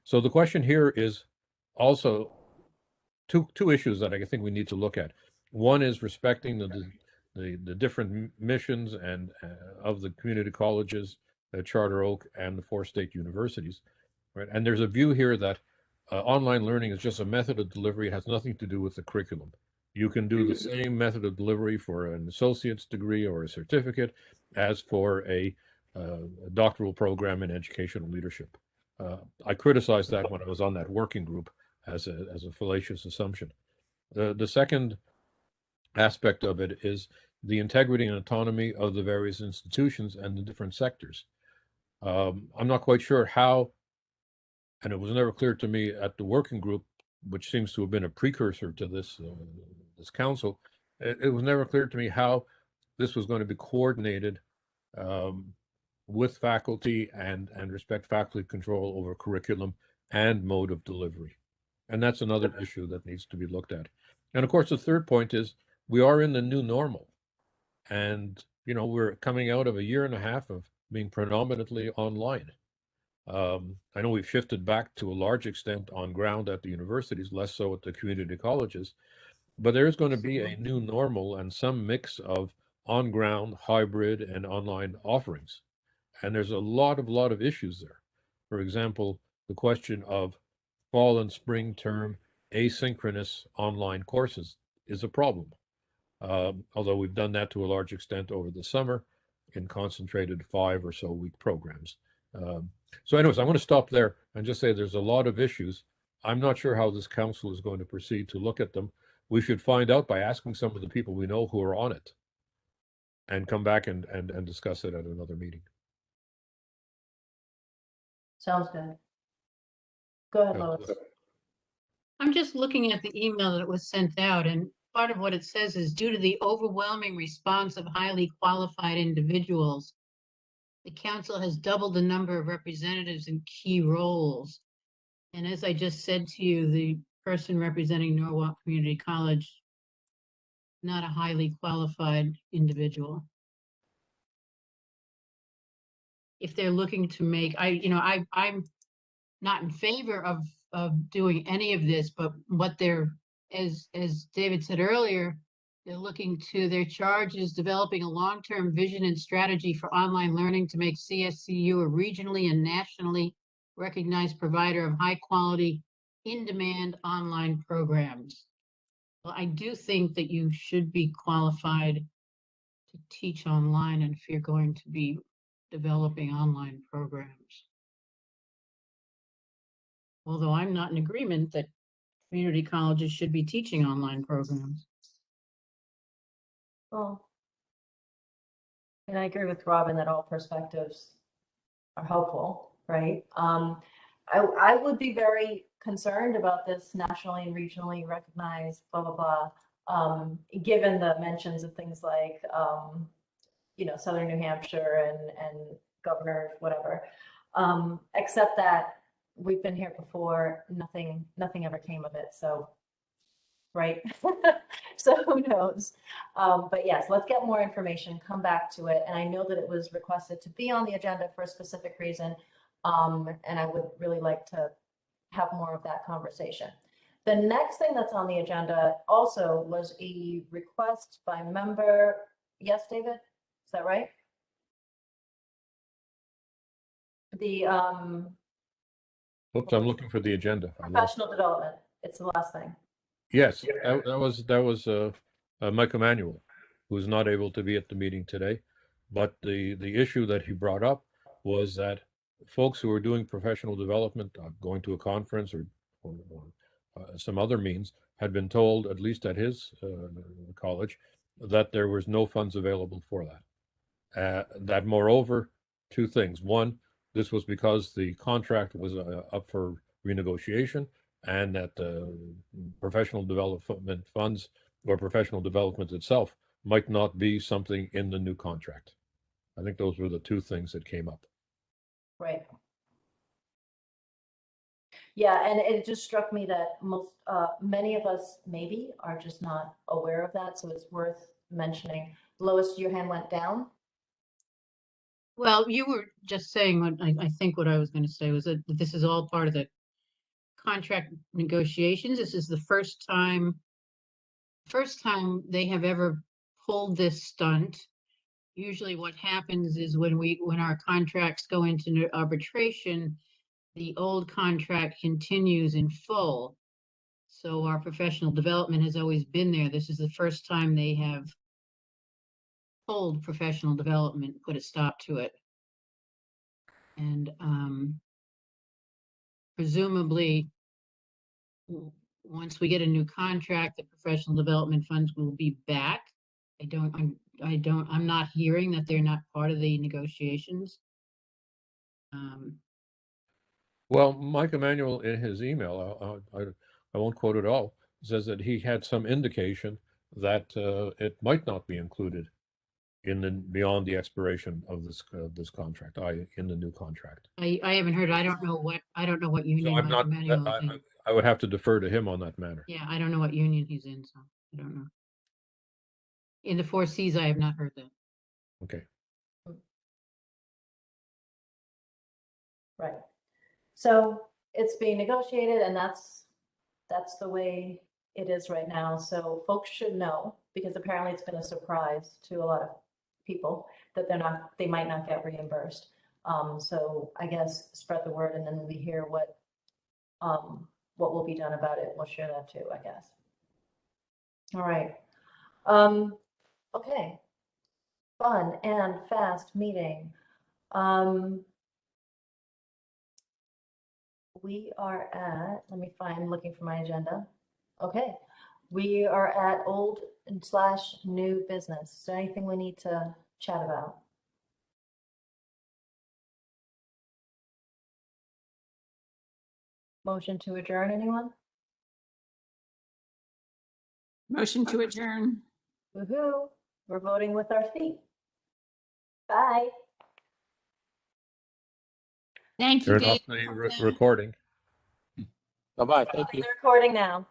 So the question here is also two issues that I think we need to look at. One is respecting the different missions and of the community colleges, Charter Oak, and the 4 state universities, right? And there's a view here that online learning is just a method of delivery. It has nothing to do with the curriculum. You can do the same method of delivery for an associate's degree or a certificate as for a doctoral program in educational leadership. I criticized that when I was on that working group as a fallacious assumption. The second aspect of it is the integrity and autonomy of the various institutions and the different sectors. I'm not quite sure how, and it was never clear to me at the working group, which seems to have been a precursor to this this council. It was never clear to me how this was going to be coordinated with faculty and respect faculty control over curriculum and mode of delivery. And that's another issue that needs to be looked at. And of course, the third point is we are in the new normal. And, we're coming out of a year and a half of being predominantly online. I know we've shifted back to a large extent on ground at the universities, less so at the community colleges, but there's going to be a new normal and some mix of on-ground, hybrid, and online offerings. And there's a lot of issues there. For example, the question of fall and spring term asynchronous online courses is a problem. Although we've done that to a large extent over the summer in concentrated 5 or so week programs. So anyways, I'm going to stop there and just say there's a lot of issues. I'm not sure how this council is going to proceed to look at them. We should find out by asking some of the people we know who are on it and come back and discuss it at another meeting. sounds good. Go ahead, Lois. I'm just looking at the email that was sent out, and part of what it says is due to the overwhelming response of highly qualified individuals, the council has doubled the number of representatives in key roles. And as I just said to you, the person representing Norwalk Community College, not a highly qualified individual. If they're looking to make, I'm not in favor of doing any of this, but what they're, as David said earlier, they're looking to, their charge is developing a long-term vision and strategy for online learning to make CSCU a regionally and nationally recognized provider of high-quality, in-demand online programs. Well, I do think that you should be qualified to teach online and if you're going to be developing online programs. Although I'm not in agreement that community colleges should be teaching online programs. Well, and I agree with Robin that all perspectives are helpful, right? I would be very concerned about this nationally and regionally recognized, blah, blah, blah, given the mentions of things like, Southern New Hampshire and governor, whatever. Except that we've been here before, nothing ever came of it. So right? So who knows? But yes, let's get more information, come back to it. And I know that it was requested to be on the agenda for a specific reason. And I would really like to have more of that conversation. The next thing that's on the agenda also was a request by member. Yes, David, is that right? The Oops, I'm looking for the agenda. I lost. professional development. It's the last thing. Yes, that was Mike Emanuel, who's not able to be at the meeting today. But the issue that he brought up was that folks who are doing professional development, going to a conference or some other means, had been told, at least at his college, that there was no funds available for that. That moreover, two things. One, this was because the contract was up for renegotiation, and that professional development funds or professional development itself might not be something in the new contract. I think those were the two things that came up. Right. Yeah, and it just struck me that many of us maybe are just not aware of that, so it's worth mentioning. Lois, your hand went down. Well, you were just saying what I think what I was going to say was that this is all part of the contract negotiations. This is the first time they have ever pulled this stunt. Usually what happens is when our contracts go into arbitration, the old contract continues in full. So our professional development has always been there. This is the first time they have pulled professional development, put a stop to it. And presumably, once we get a new contract, the professional development funds will be back. I'm not hearing that they're not part of the negotiations. Well, Mike Emanuel, in his email, I won't quote it all, says that he had some indication that it might not be included in the beyond the expiration of this contract, in the new contract. I haven't heard. I don't know what union So I'm Mike not. Emanuel is in. I would have to defer to him on that matter. Yeah, I don't know what union he's in, so I don't know. In the 4Cs, I have not heard that. Okay. Right. So it's being negotiated, and that's the way it is right now. So folks should know, because apparently it's been a surprise to a lot of people that they might not get reimbursed. So I guess spread the word, and then when we hear what will be done about it, we'll share that too, I guess. All right. Okay. Fun and fast meeting. We are at, I'm looking for my agenda. Okay. We are at old/new business. Is there anything we need to chat about? Motion to adjourn, anyone? Motion to adjourn. Woohoo! We're voting with our feet. Bye. Thank you, Turn off Dave. the recording. Bye-bye. Thank you. The recording now.